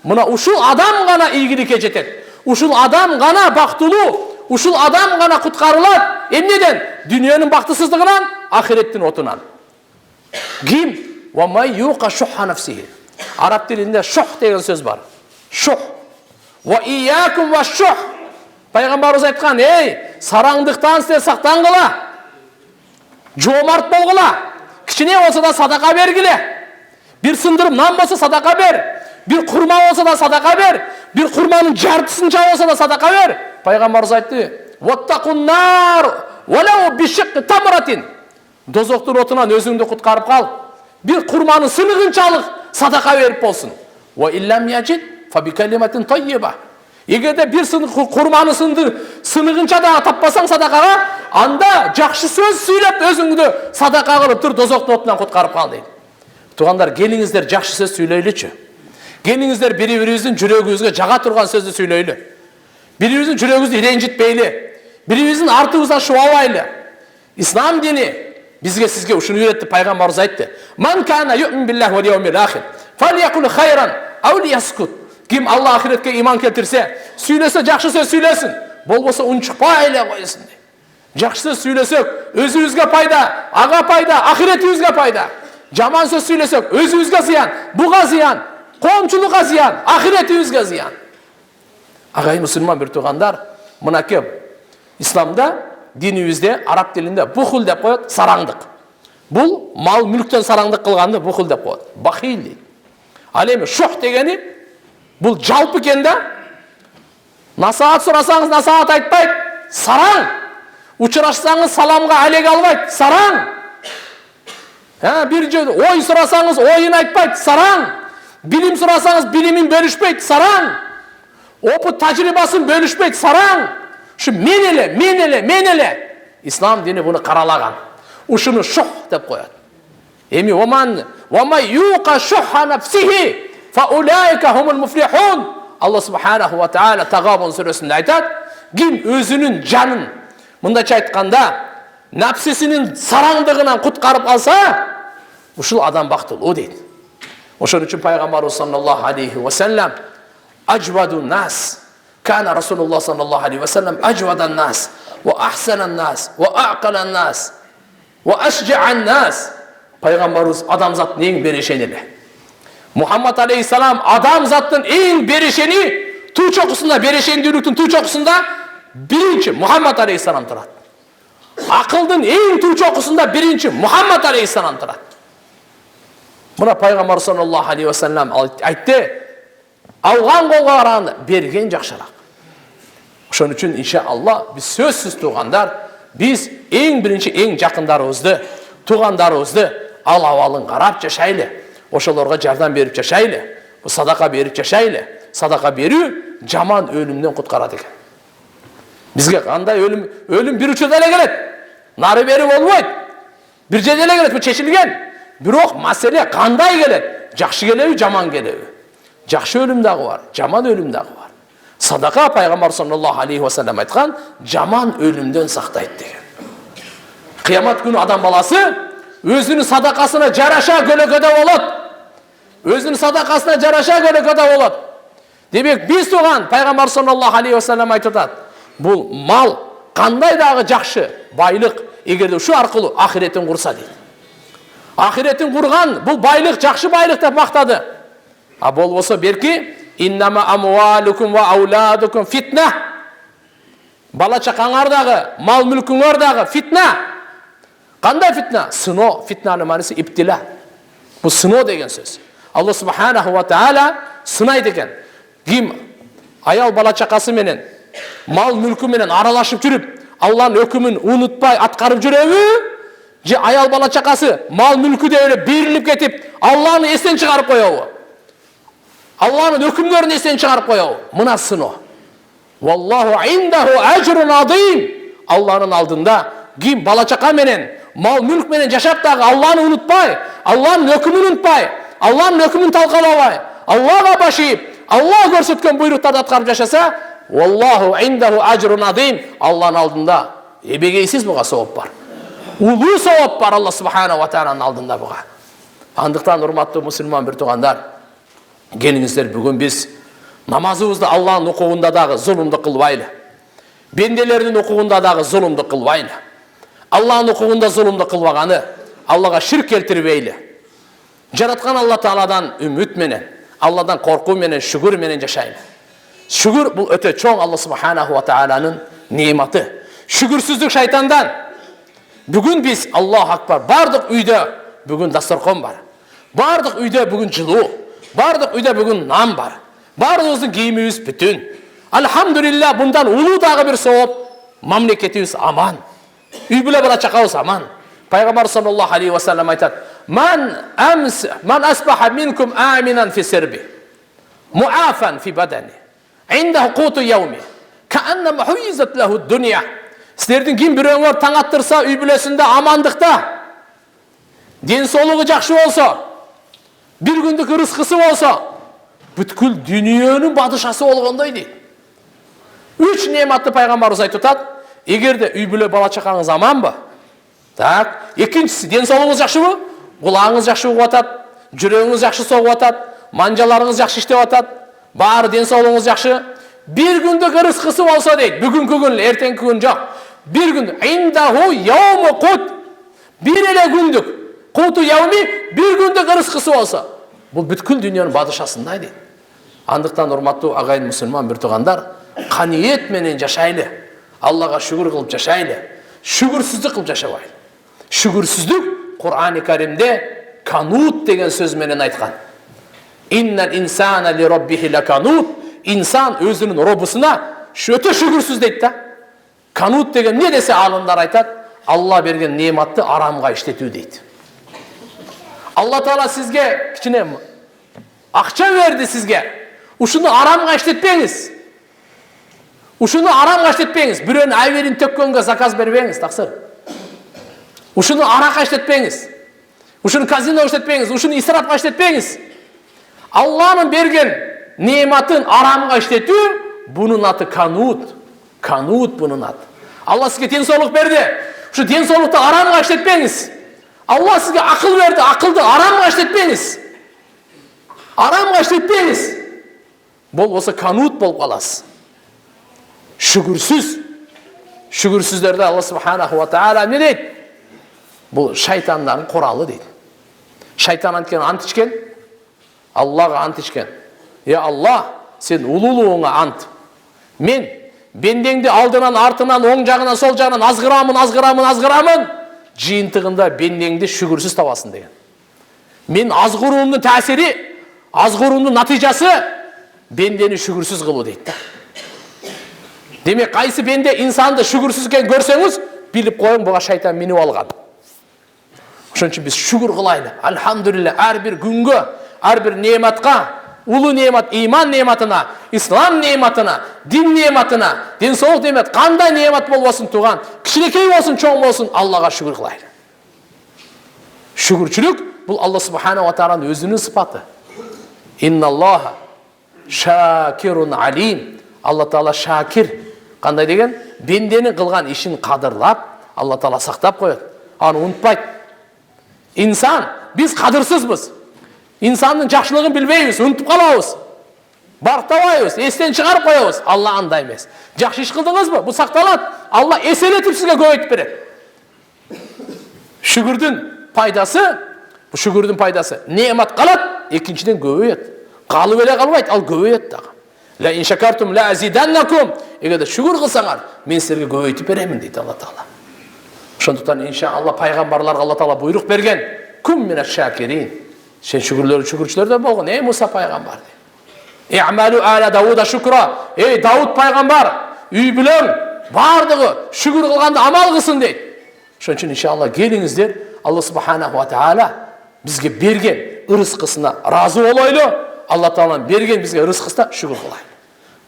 мына ушул адам гана ийгиликке жетет. Ушул адам гана бактылуу. Ушул адам гана куткарылат. Эмнеден? Дүйнөнүн бактысыздыгынан, ахиреттин отунан. Ким? Ва май юқа шухха нафсихи. Араб тилинде шух деген сөз бар. Шух. Ва иякум ва шух. Пайгамбарыбыз айткан, сараңдыктан силер сактангыла. Жомарт болгула. Кичине болсо да садака бергиле. Bir сындырып нан болсо садака бер. Bir курма болсо да садака бер. Bir курманын жартысынча болсо да садака бер. Пайгамбарыбыз айтты: "Ваттакун нар валау бишик тамратин." Дозоктун отунан өзүңдү куткарып кал. Bir курманын сыныгынчалык садака берип болсун. Ва иллам яжид фа би калиматин тайyiba. Эгерде bir курманы сыныгынча да таппасаң садакага, анда жакшы сөз сүйлөп өзүңдү садака кылып тур, дозоктун отунан куткарып кал дейт. Тугандар, келиңиздер жакшы сөз сүйлөйлүчү. Келиңиздер бири-бирибиздин жүрөгүбүзгө жага турган сөздү сүйлөйлү. Бири-бирибиздин жүрөгүбүздү ренжитпейли. Бири-бирибиздин артыбыздан шубабайлы. Ислам дини бизге сизге ушуну үйрөттү. Пайгамбарыбыз айтты: "Ман кана ю'мин биллахи вал яумил ахир, фалякул хайран ау лияскут." Ким Алла ахиретке иман келтирсе, сүйлөсө жакшы сөз сүйлөсүн, болбосо унчукпай эле койсун. Жакшы сөз сүйлөсөк, өзүбүзгө пайда, ага пайда, ахиретибизге пайда. Жаман сөз сүйлөсөк, өзүбүзгө зыян, буга зыян, коомчулукка зыян, ахиретибизге зыян. Агай мусулман бир туугандар, мынакей исламда, динибизде, араб тилинде бухул деп коет, сараңдык. Бул мал мүлктөн сараңдык кылганды бухул деп коет. Бахил дейт. Ал эми шух дегени бул жалпы экен да. Насаат сурасаңыз насаат айтпайт, сараң. Учурашсаңыз саламга алеге албайт, сараң. Bir ой сурасаңыз ойын айтпайт, сараң. Билим сурасаңыз билимин бөлүшпөйт, сараң. Опыт тажрыйбасын бөлүшпөйт, сараң. Ушу мен эле. Ислам дини буну каралаган. Ушуну шух деп коет. Эми вамай юқа шухха нафсихи фа улайка хумул муфлихун. Алла субханаху ва таала Тагабун сүрөсүндө айтат: ким өзүнүн жанын, мындайча айтканда, нафсисинин сараңдыгынан куткарып алса, ушул адам бактылуу дейт. Ошон үчүн пайгамбарыбыз саллаллаху алейхи ва саллам ажвадун нас. Кана Расулуллах саллаллаху алейхи ва саллам ажвадан нас ва ахсанан нас ва акалан нас ва ашжаан нас. Пайгамбарыбыз адамзаттын эң берешени эле. Мухаммад алейхиссалам адамзаттын эң берешени, туу чокусунда, берешендүүлүктүн туу чокусунда биринчи Мухаммад алейхиссалам турат. Акылдын эң туу чокусунда биринчи Мухаммад алейхиссалам турат. Мына пайгамбар саллаллаху алейхи ва саллам айтты: алган колго караганда берген жакшыраак. Ошон үчүн иншалла биз сөзсүз туугандар, биз эң биринчи эң жакындарыбызды, туугандарыбызды ал абалын карап жашайлы. Ошолорго жардам берип жашайлы. Бу садака берип жашайлы. Садака берүү жаман өлүмдөн куткарат экен. Бизге кандай өлүм бир учурда эле келет. Нары бери болбойт. Бир жерде эле келет, бу чечилген. Бирок маселе кандай келет? Жакшы келеби, жаман келеби? Жакшы өлүм дагы бар, жаман өлүм дагы бар. Садака пайгамбар саллаллаху алейхи ва саллям айткан, жаман өлүмдөн сактайт деген. Кыямат күнү адам баласы өзүнүн садакасына жараша көлөкөдө болот. Өзүнүн садакасына жараша көлөкөдө болот. Демек биз туган пайгамбар саллаллаху алейхи ва саллям айтып атат. Бул мал кандай дагы жакшы байлык, эгерде ушу аркылуу ахиретин курса дейт. Ахиретин курган бул байлык жакшы байлык деп мактады. А болбосо берки иннама амвалукум ва ауладукум фитна. Бала чакаңар дагы, мал мүлкүңөр дагы фитна. Кандай фитна? Сыноо. Фитнанын мааниси иптила. Бул сыноо деген сөз. Аллах субханаху ва таала сынайт экен. Ким аял бала чакасы менен, мал мүлкү менен аралашып жүрүп, Аллахнын өкүмүн унутпай аткарып жүрөбү? Же аял бала чакасы мал мүлкү деп берилип кетип, Аллахны эстен чыгарып коёбу? Аллахнын өкүмдөрүн эстен чыгарып коёбу? Мына сыноо. Валлаху индаху ажрун азим. Аллахнын алдында ким бала чака менен, мал мүлк менен жашап дагы Аллахны унутпай, Аллахнын өкүмүн унутпай, Аллахнын өкүмүн талкалабай, Аллахга башип, Аллах көрсөткөн буйруктарды аткарып жашаса, валлаху индаху ажрун азим. Аллахнын алдында эбегейсиз буга сооп бар. Улуу сооп бар Аллах субхана ва тааlanın алдында буга. Андыктан урматтуу мусулман бир туугандар, келиңиздер бүгүн биз намазыбызды Аллахнын укугунда дагы зулумду кылбайлы. Бенделердин укугунда дагы зулумду кылбайлы. Аллахнын укугунда зулумду кылбаганы Аллага ширк келтирбейли. Жараткан Алла Тааладан үмүт менен, Алладан коркуу менен, шүгүр менен жашайлы. Шүгүр бул өтө чоң Алла субханаху ва тааlanın нематы. Шүгүрсүздүк шайтандан. Бүгүн биз Аллах акбар, бардык үйдө бүгүн дастаркон бар. Бардык үйдө бүгүн жылуу. Бардык үйдө бүгүн нан бар. Бардыгыбыздын кийимибиз бүтүн. Алхамдулилла, bundan улуу дагы бир сооп, мамлекетибиз аман. Үй бүлө бала чакабыз аман. Пайгамбар саллаллаху алейхи ва саллям айтат: "Ман асбаха минкум аминан фи сирби, муафан фи бадани, индаху куту яуми, кааннама хуйизат лаху дуния." Силердин ким бирөөңөр таң аттырса үй бүлөсүндө амандыкта, ден соолугу жакшы болсо, бир күндүк рызкысы болсо, бүткүл дүйнөнүн бадышасы болгондой дейт. Үч нематты пайгамбарыбыз айтып атат. Эгерде үй бүлө бала чакаңыз аманбы? Так, экинчиси ден соолугуңуз жакшыбы? Кулагыңыз жакшы угуп атат, жүрөгүңүз жакшы согуп атат, манжаларыңыз жакшы иштеп атат, баары ден соолугуңуз жакшы. Бир күндүк рызкысы болсо дейт, бүгүнкү күн, эртеңки күн жок. Бир күн индаху яуму кут. Бир эле күндүк куту яуми, бир күндүк рызкысы болсо, бул бүткүл дүйнөнүн бадышасындай дейт. Андыктан урматтуу агайын мусулман бир туугандар, каниет менен жашайлы. Аллага шүгүр кылып жашайлы. Шүгүрсүздүк кылып жашабайлы. Шүгүрсүздүк Кур'ан-ы Каримде канут деген сөз менен айткан. Иннал инсана ли раббихи лаканут. İnsan özünün Rabbisine öte şükürsüz deydi da. Kanut degen ne dese alımlar aytat, Allah bergen nematты aramga işletүү deydi. Allah Taala sizge kichine akça verdi sizge. Uşunu aramga işletpeğiz. Uşunu aramga işletpeğiz. Birön ayverin tökkөнгө zakaz berbeğiz, taksır. Uşunu araka işletpeğiz. Uşunu kazino işletpeğiz. Uşunu israfga işletpeğiz. Allah'ın bergen nematın aramga işletүү, bunun adı kanut. Kanut bunun adı. Allah sizge densoluk berdi. Şu densolukta aramga işletpeğiz. Allah sizge akıl verdi. Akıldı aramga işletpeğiz. Aramga işletpeğiz. Bol olsa kanut bol kalas. Şükürsüz. Şükürsüzlerde Allah subhanahu wa ta'ala ne deydi? Bu şeytanların kuralı deydi. Şeytan ant içken, Allah'a ant içken. Ya Allah, sen ululuğuna ant. Men bendеңди алдынан, артынан, оң жағынан, сол жағынан азғырамын. Жиынтығында бендеңди шүгүрсүз табасың деген. Мен азғыруымдың тәсiri, азғыруымдың натыйжасы бендени шүгүрсүз кылуу дейт да. Демек кайсы бенде инсанды шүгүрсүз экенин көрсөңүз, билип коюң, буга шайтан минип алган. Ошон үчүн биз шүгүр кылайлы. Алхамдулилла, ар бир күнгө, ар бир нематка, улуу немат, иман нематына, ислам нематына, дин нематына, ден соолук немат, кандай немат болбосун туган, кичинекей болсун, чоң болсун, Аллага шүгүр кылайлы. Шүгүрчүлүк бұл Алла субхана ва тағаланың өзінің сыпаты. Инналлаха шакирун алим. Алла Тағала шакир. Қандай деген? Бенденің қылған ішін қадырлап, Алла Тағала сақтап қояды. Аны ұмытпайды. Инсан, біз қадырсызбыз. İnsanın жақшылығын білмейміз, ұмытып қаламыз. Барықтабаймыз, естен шығарып қоямыз. Алла андай емес. Жақсы іш қылдыңыз ба? Бұл сақталады. Алла еселетіп сізге көбейтіп береді. Шүкірдің пайдасы, неғмат қалады, екіншіден көбейеді. Қалып еле қалмайды, ал көбейеді дағы. Ла ин шакартум ла азиданнакум. Егер шүкір қылсаңар, мен сіздерге көбейтіп беремін дейді Алла Тағала. Сондықтан иншалла пайғамбарларға Алла Тағала бұйрық берген. Кум мина шакирин. Сен шүкіршілерде болған. Ей Мұса пайғамбар. Иъмалу аля Дауда шүкра. Ей Дауд пайғамбар, үй білің, бардығы шүкір қылғанды амал қылсын дейді. Шон үшін иншалла келіңіздер, Алла субханаху ва тағала бізге берген ырысқысына разы болайлы. Алла Тағаланың берген бізге ырысқысына шүкір қылайын.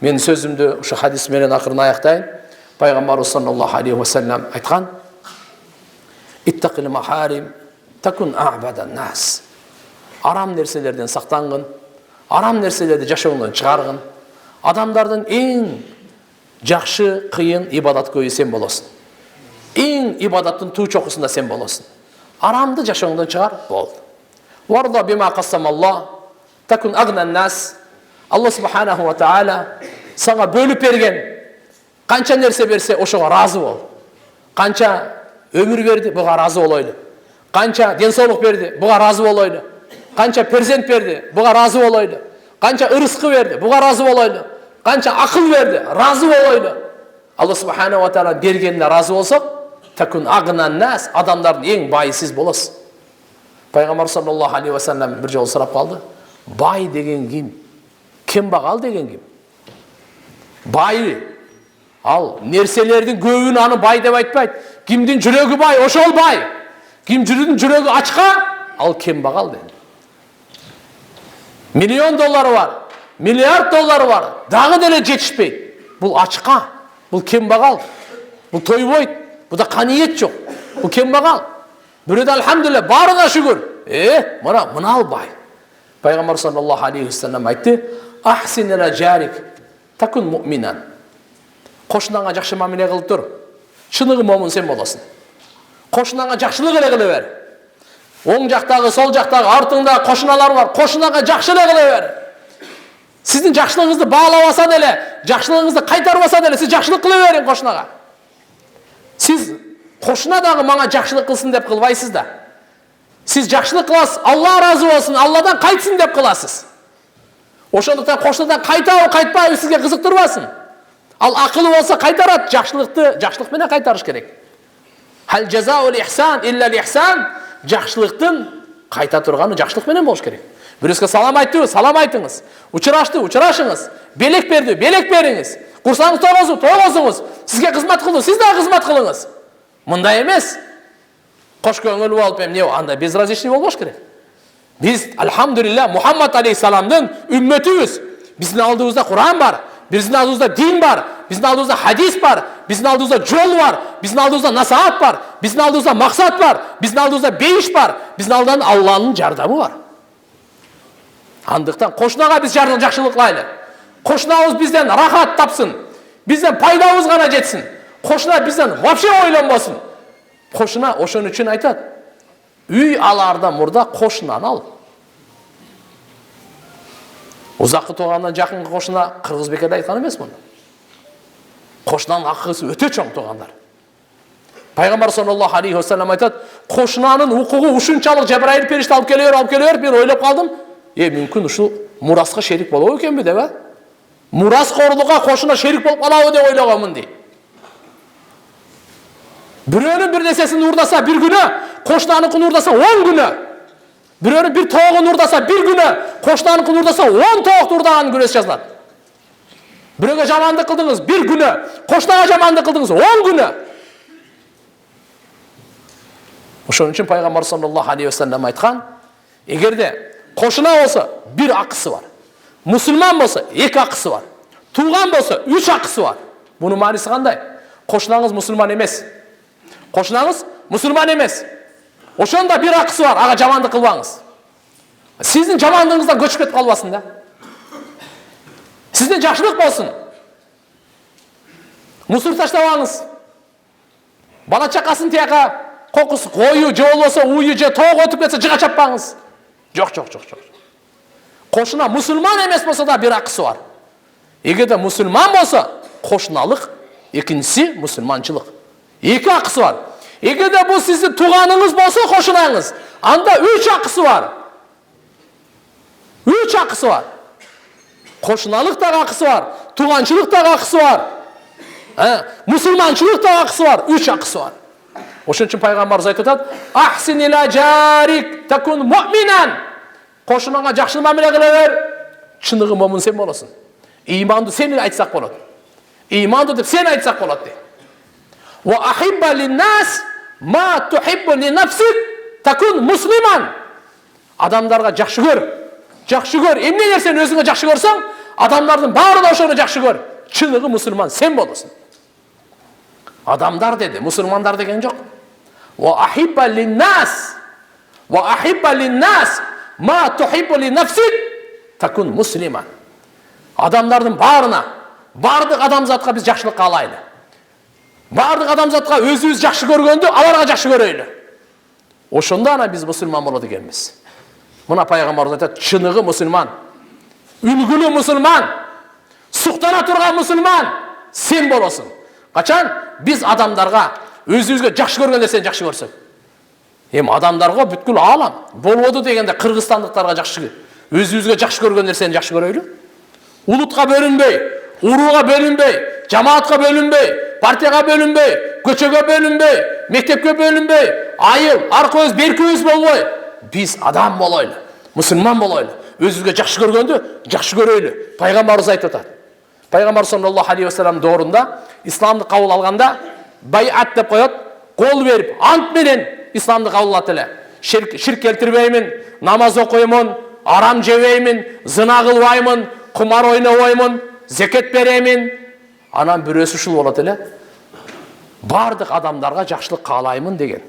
Мен сөзімді ұшы хадисменен ақырын аяқтайын. Пайғамбар саллаллаху алейхи ва саллям айтқан: Иттақил махарим такун а'бадан нас. Арам нәрселерден сақтанғын, арам нәрселерді жашауыңнан шығарғын. Адамдардың ең жақшы қиын ибадат көйі сен боласың. Ең ибадаттың ту чоқысында сен боласың. Арамды жашауыңдан шығар, болды. Варда бима қассамалла такун агнан нас. Алла субханаху ва тағала саңа бөліп берген қанша нәрсе берсе, ошоға разы бол. Қанша өмір берді, бұға разы болайлы. Қанша денсаулық берді, бұға разы болайлы. Қанша перзент берді, бұға разы болайлы. Қанша ырысқы берді, бұға разы болайлы. Қанша ақыл берді, разы болайлы. Алла субхана ва тағала бергеніне разы болсақ, такун агнан нас, адамдардың ең байы сіз боласыз. Пайғамбар саллаллаху алейхи ва саллям бір жол сұрап қалды: бай деген кім? Кембағал деген кім? Бай. Ал нәрселердің көбін аны бай деп айтпайды. Кімдің жүрегі бай, ошол бай. Кім жүрегі ашқа, ал кембағал дейді. Миллион доллары бар, миллиард доллары бар, дағы деле жетішпейді. Бұл ашқа, бұл кембағал. Бұл тойбойды, бұда қаниет жоқ. Бұл кембағал. Біреуді алхамдулилля, барына шүкір. Мынау бай. Пайғамбар саллаллаху алейхи ва саллям айтты: ахсин иля жарик такун муъминан. Қошынаңа жақсы мамиле қылып тұр. Шынығы момын сен боласың. Қошынаңа жақсылық еле қылы бер. Оң жақтағы, сол жақтағы, артыңда қошыналар бар. Қошынаға жақсылық еле бер. Сіздің жақсылығыңызды бағалаваса деле, жақсылығыңызды қайтарбаса деле, сіз жақсылық қылы берің қошынаға. Сіз қошынадағы маңа жақсылық қылсын деп қылбайсыз да. Сіз жақсылық қыласыз, Алла разы болсын, Алладан қайтсын деп қыласыз. Ошондықтан қошынадан қайтау, қайтпау сізге қызықтырбасын. Ал ақылы болса қайтарады, жақсылықпен қайтарыш керек. Хал жазаул ихсан илля ихсан. Жақсылықтың қайта тұрғаны жақсылықпен болуш керек. Біреуге салам айтты, салам айтыңыз. Учырашты, учырашыңыз. Белек берді, белек беріңіз. Құрсаңыз тоғызыңыз. Сізге қызмат қылды, сіз де қызмат қылыңыз. Мындай емес. Қош көңіл болып не анда безразличный болмаш керек. Біз алхамдулилля Мұхаммад алейхиссаламдың үмметіміз. Біздің алдымызда Құран бар, біздің алдымызда дин бар, біздің алдымызда хадис бар, біздің алдымызда жол бар, біздің алдымызда насаат бар, біздің алдымызда мақсат бар, біздің алдымызда бейіш бар, біздің алдымызда Алланың жардамы бар. Андықтан қошынаға біз жақсылық қылайлы. Қошынауыз бізден рахат тапсын, бізден пайдауыз ғана жетсін. Қошына бізден вообще ойланбасын. Қошына ошон үшін айтады: үй алардан мұрда қошынан ал. Ұзақы тоғаннан жақынғы қошына қырғыз бекерде айтқан емес мұны. Қошынан ақысы өте чоң тоғандар. Пайғамбар саллаллаху алейхи ва саллям айтады: қошынаның ұқығы ушунчалық Жабраил періште алып келер, мен ойлап қалдым, мүмкін ұшы мұрасқа шерик болуы екен бе деп. Мұрас қорлыға қошына шерик болып қалауы деп ойлағанмын дейді. Біреуінің бір нәрсесін ұрдаса бір күні, қошынаныңқын ұрдаса 10 күні. Біреуінің бір тоғын ұрдаса бір күні, қошынаныңқын ұрдаса 10 тоғын ұрдағанын күрес жазылады. Біреуге жамандық қылдыңыз бір күні, қошынаға жамандық қылдыңыз 10 күні. Ошон үшін пайғамбар саллаллаху алейхи ва саллям айтқан: егерде қошына болса бір ақысы бар, мұсылман болса 2 ақысы бар, туған болса 3 ақысы бар. Бұның мағынасы қандай? Қошынаңыз мұсылман емес. Қошынаңыз мұсылман емес. Ошонда бир акысы бар, ага жамандык кылбаңыз. Сиздин жамандыгыңыздан көчүп кетип калбасын да. Сизден жакшылык болсун. Мусор таштабаңыз. Бала чакасын тияка кокусу кою же болбосо уyu же тоого өтүп кетсе жыга чаппаңыз. Жок. Кошуна мусулман эмес болсо да бир акысы бар. Эгерде мусулман болсо кошуналык, экинчиси мусулманчылык. Эки акысы бар. Эгерде бул сиздин тууганыңыз болсо кошунаңыз, анда 3 акысы бар. 3 акысы бар. Кошуналык да акысы бар, тууганчылык да акысы бар. Мусулманчылык да акысы бар, 3 акысы бар. Ошон үчүн пайгамбарыбыз айтып атат: "Ахсин иля жарик такун муъминан." Кошунаңа жакшы мамиле кыла бер, чыныгы момун сен болосуң. Иманды сен айтсак болот. Иманды деп сен айтсак болот дейт. "Ва ахибба лин-нас ма тухиббу ли-нафсик такун муслиман." Адамдарга жакшы көр. Жакшы көр. Эмне нерсени өзүңө жакшы көрсөң, адамдардын баары да ошону жакшы көр. Чыныгы мусулман сен болосуң. Адамдар деди, мусулмандар деген жок. "Ва ахибба лин-нас ма тухиббу ли-нафсик такун муслиман." Адамдардын баарына, бардык адамзатка биз жакшылык каалайлы. Бардык адамзатка өзүбүз жакшы көргөндү аларга жакшы көрөйлү. Ошондо ана биз мусулман болот экенбиз. Мына пайгамбарыбыз айтат: чыныгы мусулман, үлгүлүү мусулман, суктана турган мусулман сен болосуң. Качан биз адамдарга өзүбүзгө жакшы көргөн нерсени жакшы көрсөк. Адамдарга бүткүл алам болбоду дегенде кыргызстандыктарга жакшы, өзүбүзгө жакшы көргөн нерсени жакшы көрөйлү. Улутка бөлүнбөй, урууга бөлүнбөй, жамаатка бөлүнбөй, партияга бөлүнбөй, көчөгө бөлүнбөй, мектепке бөлүнбөй, айыл, аркыбыз, беркибиз болбой, биз адам болойлу, мусулман болойлу. Өзүбүзгө жакшы көргөндү жакшы көрөйлү. Пайгамбарыбыз айтып атат. Пайгамбар саллаллаху алейхи ва саллям доорунда исламды кабыл алганда байат деп коет, кол берип, ант менен исламды кабыл алат эле. Ширк келтирбеймин, намаз окуймун, арам жебеймин, зына кылбаймын, кумар ойнобоймун, зекет беремин. Анан бирөөсү ушул болот эле. Бардык адамдарга жакшылык каалаймын деген.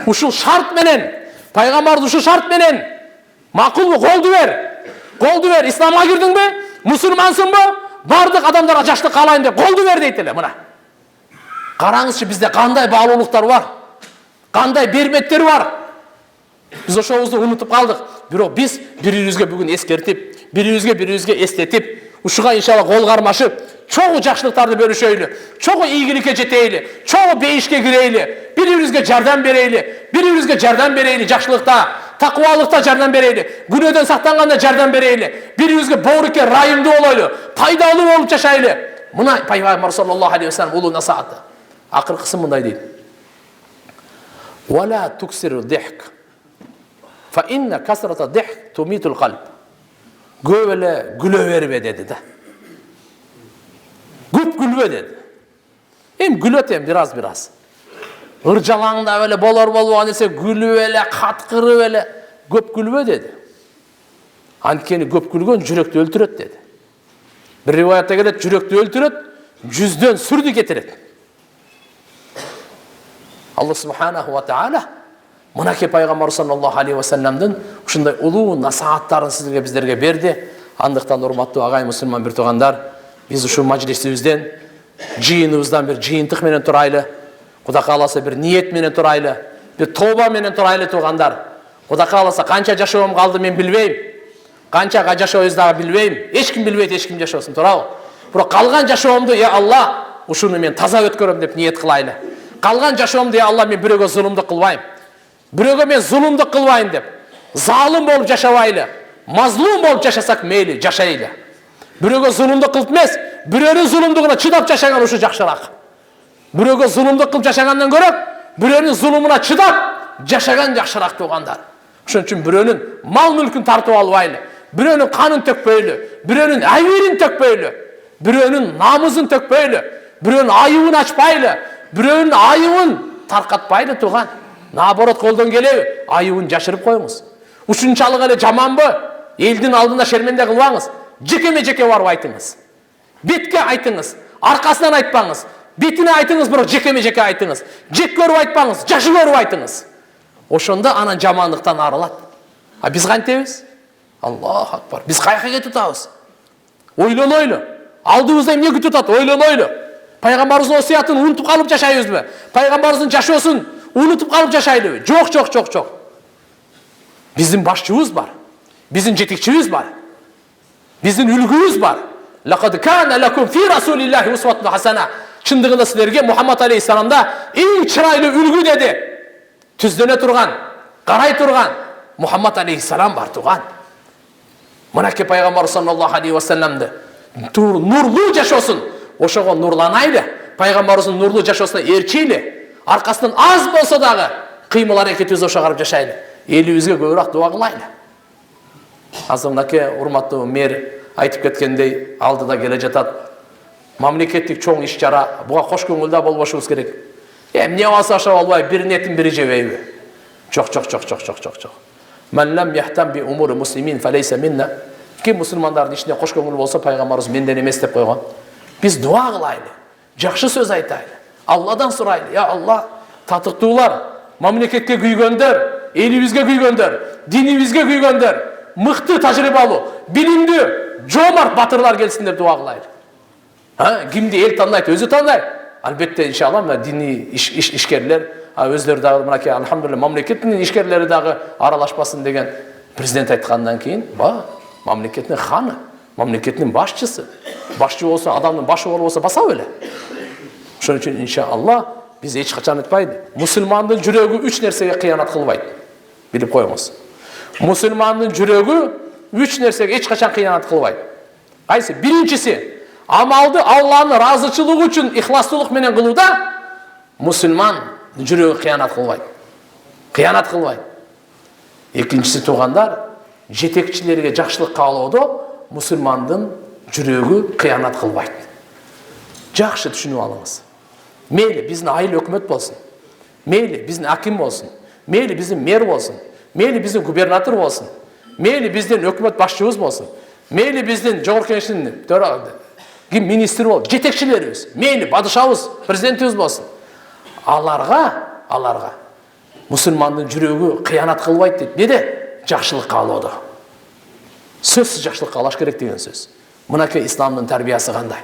Ушул шарт менен, пайгамбар ушул шарт менен, макулбу, колду бер. Колду бер, исламга кирдиңби? Мусулмансыңбы? Бардык адамдарга жакшылык каалайм деп колду бер дейт эле. Мына. Караңызчы, бизде кандай баалуулуктар бар? Кандай берметтер бар? Биз ошобузду унутуп калдык. Бирок биз бири-бирибизге бүгүн эскертип, бири-бирибизге эстетип, ушуга иншалла кол кармашып, чогуу жакшылыктарды бөлүшөйлү, чогуу ийгиликке жетейли, чогуу бейишке кирейли, бири-бирибизге жардам берейли, жакшылыкта, такыбалыкта жардам берейли, күнөөдөн сактанганда жардам берейли, бири-бирибизге боорукке райымдуу болойлу, пайдалуу болуп жашайлы. Мына пайгамбар саллаллаху алейхи ва саллям улуу насааты. Акыркысы мындай дейт: "Вала туксиру дихк, фа инна касрата дихк тумитул калб." Көп эле күлө бербе деди да. Көп күлбө деди. Күлөт бираз. Ыржалаңдап эле болор болбогон нерсе күлүп эле, каткырып эле, көп күлбө деди. Анткени көп күлгөн жүрөктү өлтүрөт деди. Бир риваятта келет, жүрөктү өлтүрөт, жүздөн сүрдү кетирет. Алла субханаху ва таала мынакей пайгамбар саллаллаху алейхи ва салламдын ушундай улуу насааттарын сиздерге биздерге берди. Андыктан урматтуу агай мусулман бир туугандар, биз ушул мажлисибизден, жыйыныбыздан бир жыйынтык менен турайлы. Кудай кааласа бир ниет менен турайлы, бир тооба менен турайлы туугандар. Кудай кааласа канча жашоом калды мен билбейм. Канчага жашообузду дагы билбейм. Эч ким билбейт, эч ким жашоосун, туурабы? Бирок калган жашоомду, Алла, ушуну мен таза өткөрөм деп ниет кылайлы. Калган жашоомду, Алла, мен бирөөгө зулумдук кылбайм. Бирөөгө мен зулумдук кылбайм деп, залым болуп жашабайлы. Мазлум болуп жашасак мейли, жашайлы. Бирөөгө зулумдук кылып эмес, бирөөнүн зулумдугуна чыдап жашаган ушу жакшыраак. Бирөөгө зулумдук кылып жашагандан көрө, бирөөнүн зулумуна чыдап жашаган жакшыраак туугандар. Ошон үчүн бирөөнүн мал мүлкүн тартып албайлы, бирөөнүн канын төкпөйлү, бирөөнүн айбирин төкпөйлү, бирөөнүн намызын төкпөйлү, бирөөнүн айыбын ачпайлы, бирөөнүн айыбын таркатпайлы тууган. Наоборот, колдон келеби, айыбын жашырып коюңуз. Ушунчалык эле жаманбы? Элдин алдында шерменде кылбаңыз. Жекеме-жеке барып айтыңыз. Бетке айтыңыз, аркасынан айтпаңыз. Бетине айтыңыз, бирок жекеме-жеке айтыңыз. Жек көрүп айтпаңыз, жакшы көрүп айтыңыз. Ошондо анан жамандыктан арылат. А биз кантебиз? Аллаху акбар. Биз каяка кетип атабыз? Ойлонойлу. Алдыбызда эмне күтүп атат? Ойлонойлу. Пайгамбарыбыздын осуятын унутуп калып жашайбызбы? Пайгамбарыбыздын жашоосун унутуп калып жашайлыбы? Жок. Биздин башчыбыз бар. Биздин жетекчибиз бар. Биздин үлгүбүз бар. Лакад кана лакум фи расулиллахи усватун хасана. Чындыгында силерге Мухаммад алейхиссаламда эң чырайлуу үлгү деди. Түздөнө турган, карай турган Мухаммад алейхиссалам бар туган. Мынакей пайгамбар саллаллаху алейхи ва салламды нурлуу жашоосун, ошого нурланайлы. Пайгамбарыбыздын нурлуу жашоосуна эрчейли. Аркасынан аз болсо дагы кыймыл аракетибиз ошого карап жашайлы. Элибизге көбүрөөк дуа кылайлы. Азыр мынакей урматтуу мэр айтып кеткендей, алдыда келе жатат. Мамлекеттик чоң иш чара, буга кош көңүлдүү болбошубуз керек. Эмне болсо ошо болбой, бирин этин бири жебейби? Жок. Мен лам яхтам би умури муслимин фалейса минна. Ким мусулмандардын ишине кош көңүл болсо, пайгамбарыбыз менден эмес деп койгон. Биз дуа кылайлы, жакшы сөз айтайлы, Алладан сурайлы. Я Алла, татыктуулар, мамлекетке күйгөндөр, элибизге күйгөндөр, динибизге күйгөндөр, мыкты тажрыйбалуу, билимдүү, жоомарт батырлар келсин деп дуа кылайлы. Кимди эл тандайт, өзү тандайт. Албетте иншалла мына диний ишкерлер өздөрү дагы мынакей алхамдулилlah мамлекеттин ишкерлери дагы аралашпасын деген президент айткандан кийин, мамлекеттин ханы, мамлекеттин башчысы, башчы болсо, адамдын башы болбосо баса беле. Ошон үчүн иншалла биз эч качан айтпайды. Мусулмандын жүрөгү 3 нерсеге кыянат кылбайт. Билип коюңуз. Мусулмандын жүрөгү 3 нерсеге эч качан кыянат кылбайт. Кайсы? Биринчиси, амалды Алланын разычылыгы үчүн ихластуулук менен кылууда мусулман жүрөгү кыянат кылбайт. Кыянат кылбайт. Экинчиси туугандар, жетекчилерге жакшылык каалоодо мусулмандын жүрөгү кыянат кылбайт. Жакшы түшүнүп алыңыз. Мейли биздин айыл өкмөт болсун, мейли биздин аким болсун, мейли биздин мэр болсун, мейли биздин губернатор болсун, мейли биздин өкмөт башчыбыз болсун, мейли биздин жогорку кеңештин ким министр болсун, жетекчилерибиз, мейли падышабыз, президентибиз болсун. Аларга мусулмандын жүрөгү кыянат кылбайт дейт. Неде? Жакшылык каалоодо. Сөзсүз жакшылык каалаш керек деген сөз. Мынакей исламдын тарбиясы кандай?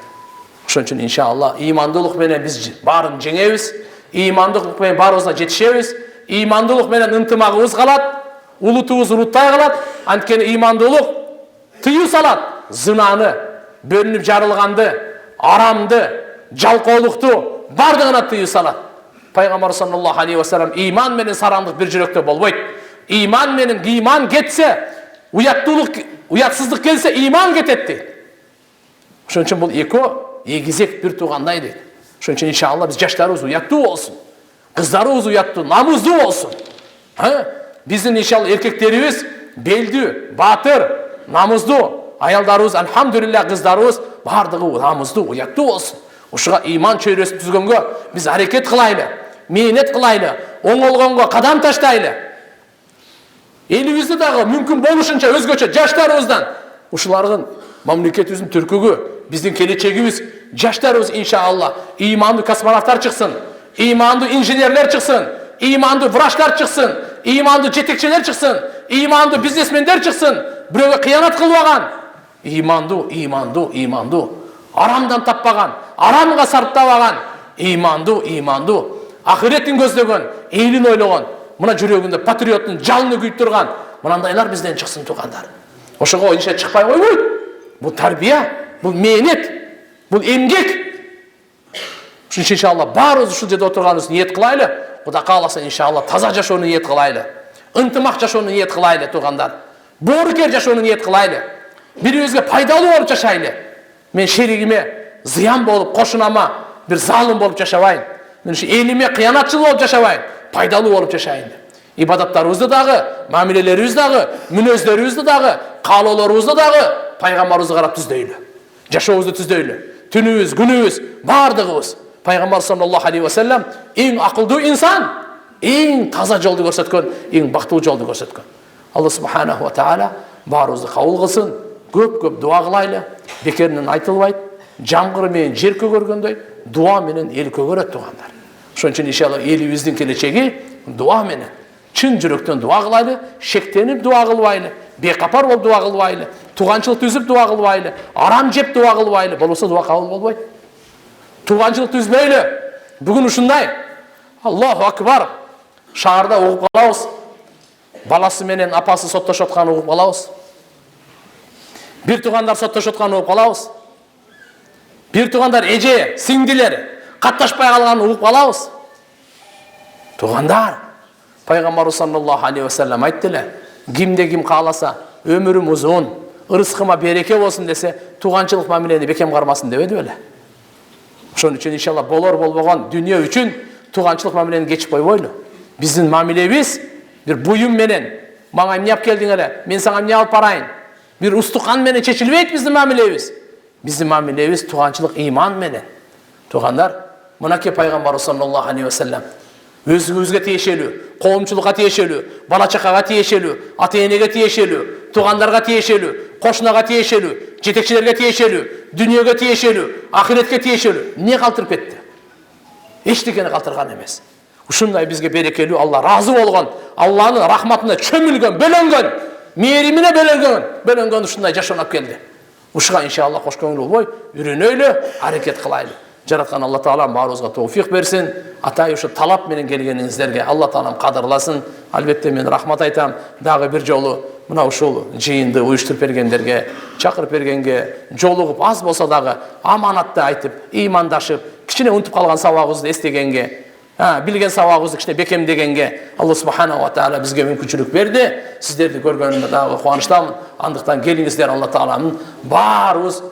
Ошон үчүн иншалла ыймандуулук менен биз баарын жеңебиз, ыймандуулук менен баарыбызга жетишебиз, ыймандуулук менен ынтымагыбыз калат, улутубуз уруттай калат. Анткени ыймандуулук тыюу салат зынаны, бөлүнүп жарылганды, арамды, жалкоолукту бардыгына тыюу салат. Пайгамбар саллаллаху алейхи ва саллям ыйман менен сарандык бир жүрөктө болбойт. Ыйман менен ыйман кетсе, уятсыздык келсе, ыйман кетет дейт. Ошон үчүн бул экөө эгизек бир туугандай дейт. Ошон үчүн иншалла биз жаштарыбыз уяттуу болсун, кыздарыбыз уяттуу, намуздуу болсун. Биздин иншалла эркектерибиз белдүү, баатыр, намуздуу, аялдарыбыз алхамдулилlah кыздарыбыз бардыгы намуздуу, уяттуу болсун. Ушуга ыйман чөйрөсүн түзгөнгө биз аракет кылайлы, мээнет кылайлы, оңолгонго кадам таштайлы. Элибизде дагы мүмкүн болушунча өзгөчө жаштарыбыздан ушулардын мамлекетибиздин түркүгү, биздин келечегибиз, жаштарыбыз иншалла ыймандуу космонавттар чыксын, ыймандуу инженерлер чыксын, ыймандуу врачтар чыксын, ыймандуу жетекчилер чыксын, ыймандуу бизнесмендер чыксын, бирөөгө кыянат кылбаган, ыймандуу, арамдан таппаган, арамга сарптабаган, ыймандуу, ахиреттин көздөгөн, элин ойлогон, мына жүрөгүндө патриоттун жалыны күйүп турган, мынандайлар бизден чыксын туугандар. Ошого иши чыкпай койбойт. Бул тарбия, бул мээнет, бул эмгек. Ушун иншалла баарыбыз ушул жерде отурганыбыз ниет кылайлы. Кудай кааласа иншалла таза жашоону ниет кылайлы. Ынтымак жашоону ниет кылайлы туугандар. Боорукер жашоону ниет кылайлы. Бирибизге пайдалуу болуп жашайлы. Мен шеригиме зыян болуп, кошунама бир залым болуп жашабайын. Мен ушу элиме кыянатчыл болуп жашабайын, пайдалуу болуп жашайын. Ибадаттарыбызды дагы, мамилелерибизди дагы, мүнөздөрүбүздү дагы, каалоолорубузду дагы пайгамбарыбызга карап түздөйлү. Жашообузду түздөйлү. Түнүбүз, күнүбүз, бардыгыбыз пайгамбар саллаллаху алейхи ва саллям эң акылдуу инсан, эң таза жолду көрсөткөн, эң бактылуу жолду көрсөткөн. Алла субханаху ва таала баарыбызды кабыл кылсын. Көп дуа кылайлы. Бекеринен айтылбайт. Жамгыр менен жер көгөргөндөй, дуа менен эл көгөрөт туугандар. Ошон үчүн иншалла элибиздин келечеги дуа менен, Чын жүректен дуа кылайлы, шектенип дуа кылбайлы, бекапар болуп дуа кылбайлы, туганчылыкты үзүп дуа кылбайлы, арам жеп дуа кылбайлы, болбосо дуа кабыл болбойт. Туганчылыкты үзбөйлү. Бүгүн ушундай. Аллаху акбар. Шаарда угуп калабыз. Баласы менен апасы соттошуп атканын угуп калабыз. Бир тугандар соттошуп атканын угуп калабыз. Бир тугандар эже, сиңдилер катташпай калганын угуп калабыз. Тугандар, Пайгамбарыбыз саллаллаху алейхи ва саллям айттылар, кимде ким кааласа, өмүрүм узун, ырыскыма береке болсун десе, туганчылык мамилени бекем кармасын дебеди беле. Ошон үчүн иншалла болор болбогон дүнүйө үчүн туганчылык мамилени кечип койбойлу. Биздин мамилебиз бир буюм менен, мага эмне алып келдиң эле, мен сага эмне алып барайын. Бир устукан менен чечилбейт биздин мамилебиз. Биздин мамилебиз туганчылык иман менен. Тугандар, мынакей Пайгамбарыбыз саллаллаху алейхи ва саллям өзүңүзгө тиешелүү, коомчулукка тиешелүү, бала чакага тиешелүү, ата-энеге тиешелүү, тугандарга тиешелүү, кошунага тиешелүү, жетекчилерге тиешелүү, дүнүйөгө тиешелүү, ахиретке тиешелүү. Не калтырып кетти? Эчтекени калтырган эмес. Ушундай бизге берекелүү, Алла ыраазы болгон, Алланын рахматына чөмүлгөн, бөлөнгөн, мээримине бөлөнгөн ушундай жашоонуп келди. Ушуга иншалла кош көңүл болбой, үйрөнөйлү, аракет кылайлы. Жараткан Алла Таала баарыбызга товфик берсин. Атай ушу талап менен келгениңиздерге Алла Таалам кадырласын. Албетте мен рахмат айтам. Дагы бир жолу мына ушул жыйынды уюштуруп бергендерге, чакырып бергенге, жолугуп аз болсо дагы аманатты айтып, ыймандашып, кичине унутуп калган сабагыбызды эстегенге, билген сабагыбызды кичине бекемдегенге Алла субханаху ва таала бизге мүмкүнчүлүк берди. Сиздерди көргөнүмө дагы кубанычтамын. Андыктан келиңиздер, Алла Тааламдын баарыбыз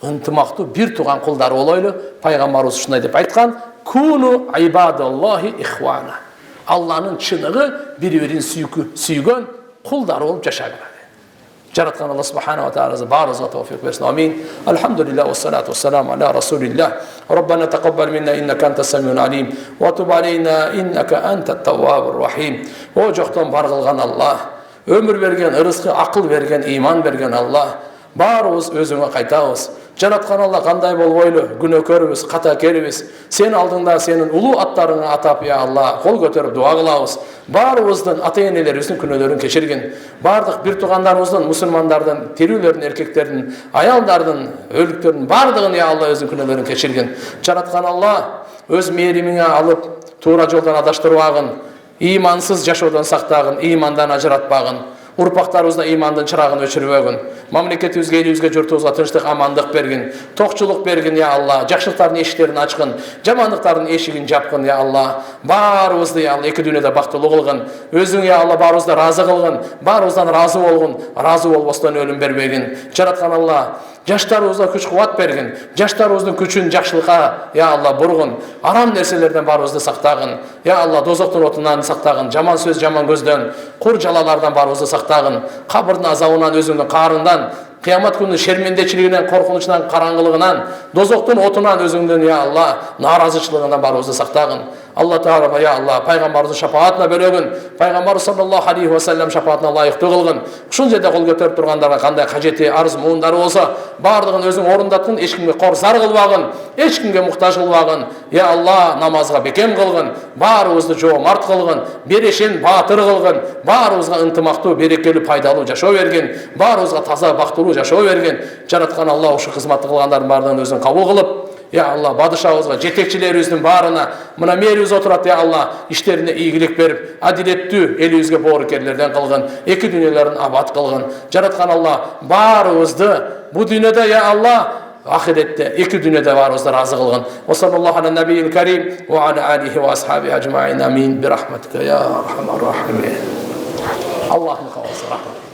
ынтымактуу бир туган кулдары болойлу. Пайгамбарыбыз ушундай деп айткан: "Куну ибадаллахи ихвана." Алланын чыныгы бири-бирин сүйгөн кулдары болуп жашагыла. Жараткан Алла субханаху ва таала баарыбызга товфик берсин. Амин. Алхамдулиллах ва салату вассаламу аля расулиллах. Rabbana taqabbal minna innaka antas samiul alim wa tub alayna innaka antat tawwabur rahim. O жоктон бар кылган Алла, өмүр берген, ырыскы, акыл берген, иман берген Алла, баарыбыз өзүңө кайтабыз. Жараткан Алла кандай болбойлу, күнөөкөрбүз, катакербиз. Сен алдыңда сенин улуу аттарыңа атап, я Алла, кол көтөрүп дуа кылабыз. Баарыбыздын ата-энелерибиздин күнөөлөрүн кечиргин. Бардык бир тугандарыбыздын, мусулмандардын, тирүүлөрдүн, эркектердин, аялдардын, өлүктөрдүн бардыгын, я Алла, өзүнүн күнөөлөрүн кечиргин. Жараткан Алла, өз мээримиңе алып, туура жолдон адаштырбагын, имансыз жашоодон сактагын, имандан ажыратпагын. Урпактарыбызда имандын чырагын өчүрбөгүн. Мамлекетибизге, элибизге, журтубузга тынчтык, амандык бергин. Токчулук бергин, я Алла. Жакшылыктардын эшиктерин ачкын, жамандыктардын эшигин жапкын, я Алла. Баарыбызды, я Алла, эки дүйнөдө бактылуу кылгын. Өзүң, я Алла, баарыбызды разы кылгын. Баарыбыздан разы болгун. Разы болбостон өлүм бербегин. Жараткан Алла, жаштарыбызга күч кубат бергин. Жаштарыбыздын күчүн жакшылыкка, я Алла, бургун. Арам нерселерден баарыбызды сактагын. Я Алла, дозоктун отунан сактагын. Жаман сөз, жаман көздөн, кур жалалардан баарыбызды сактагын. Кабырдын азабынан, өзүңдүн каарынан, кыямат күнүнүн шермендечилигинен, коркунучунан, караңгылыгынан, дозоктун отунан, өзүңдүн, я Алла, нааразычылыгынан баарыбызды сактагын. Алла Таала, я Алла, пайгамбарыбыздын шафаатына бөлөгүн. Пайгамбар саллаллаху алейхи ва саллям шафаатына лайыктуу кылгын. Ушул жерде кол көтөрүп тургандарга кандай кажети, арыз, муундары болсо, бардыгын өзүң орундаткын, эч кимге кор зар кылбагын, эч кимге муктаж кылбагын. Я Алла, намазга бекем кылгын, баарыбызды жоомарт кылгын, берешин баатыр кылгын, баарыбызга ынтымактуу, берекелүү, пайдалуу жашоо бергин, баарыбызга таза, бактылуу жашоо бергин. Жараткан Алла, ушу кызматты кылгандардын баардыгын өзүң кабыл кылып, я Алла, бадышабызга, жетекчилерибиздин баарына, мына мээрибиз отурат, я Алла, иштерине ийгилик берип, адилеттүү элибизге боорукерлерден кылгын, эки дүйнөлөрүн абад кылгын. Жараткан Алла, баарыбызды бу дүйнөдө, я Алла, ахиретте, эки дүйнөдө баарыбызды разы кылгын. Ва саллаллаху аля набийил карим ва аля алихи ва асхаби ажмаин. Амин. Бирахматика я архамар рахимин. Аллахым калсын.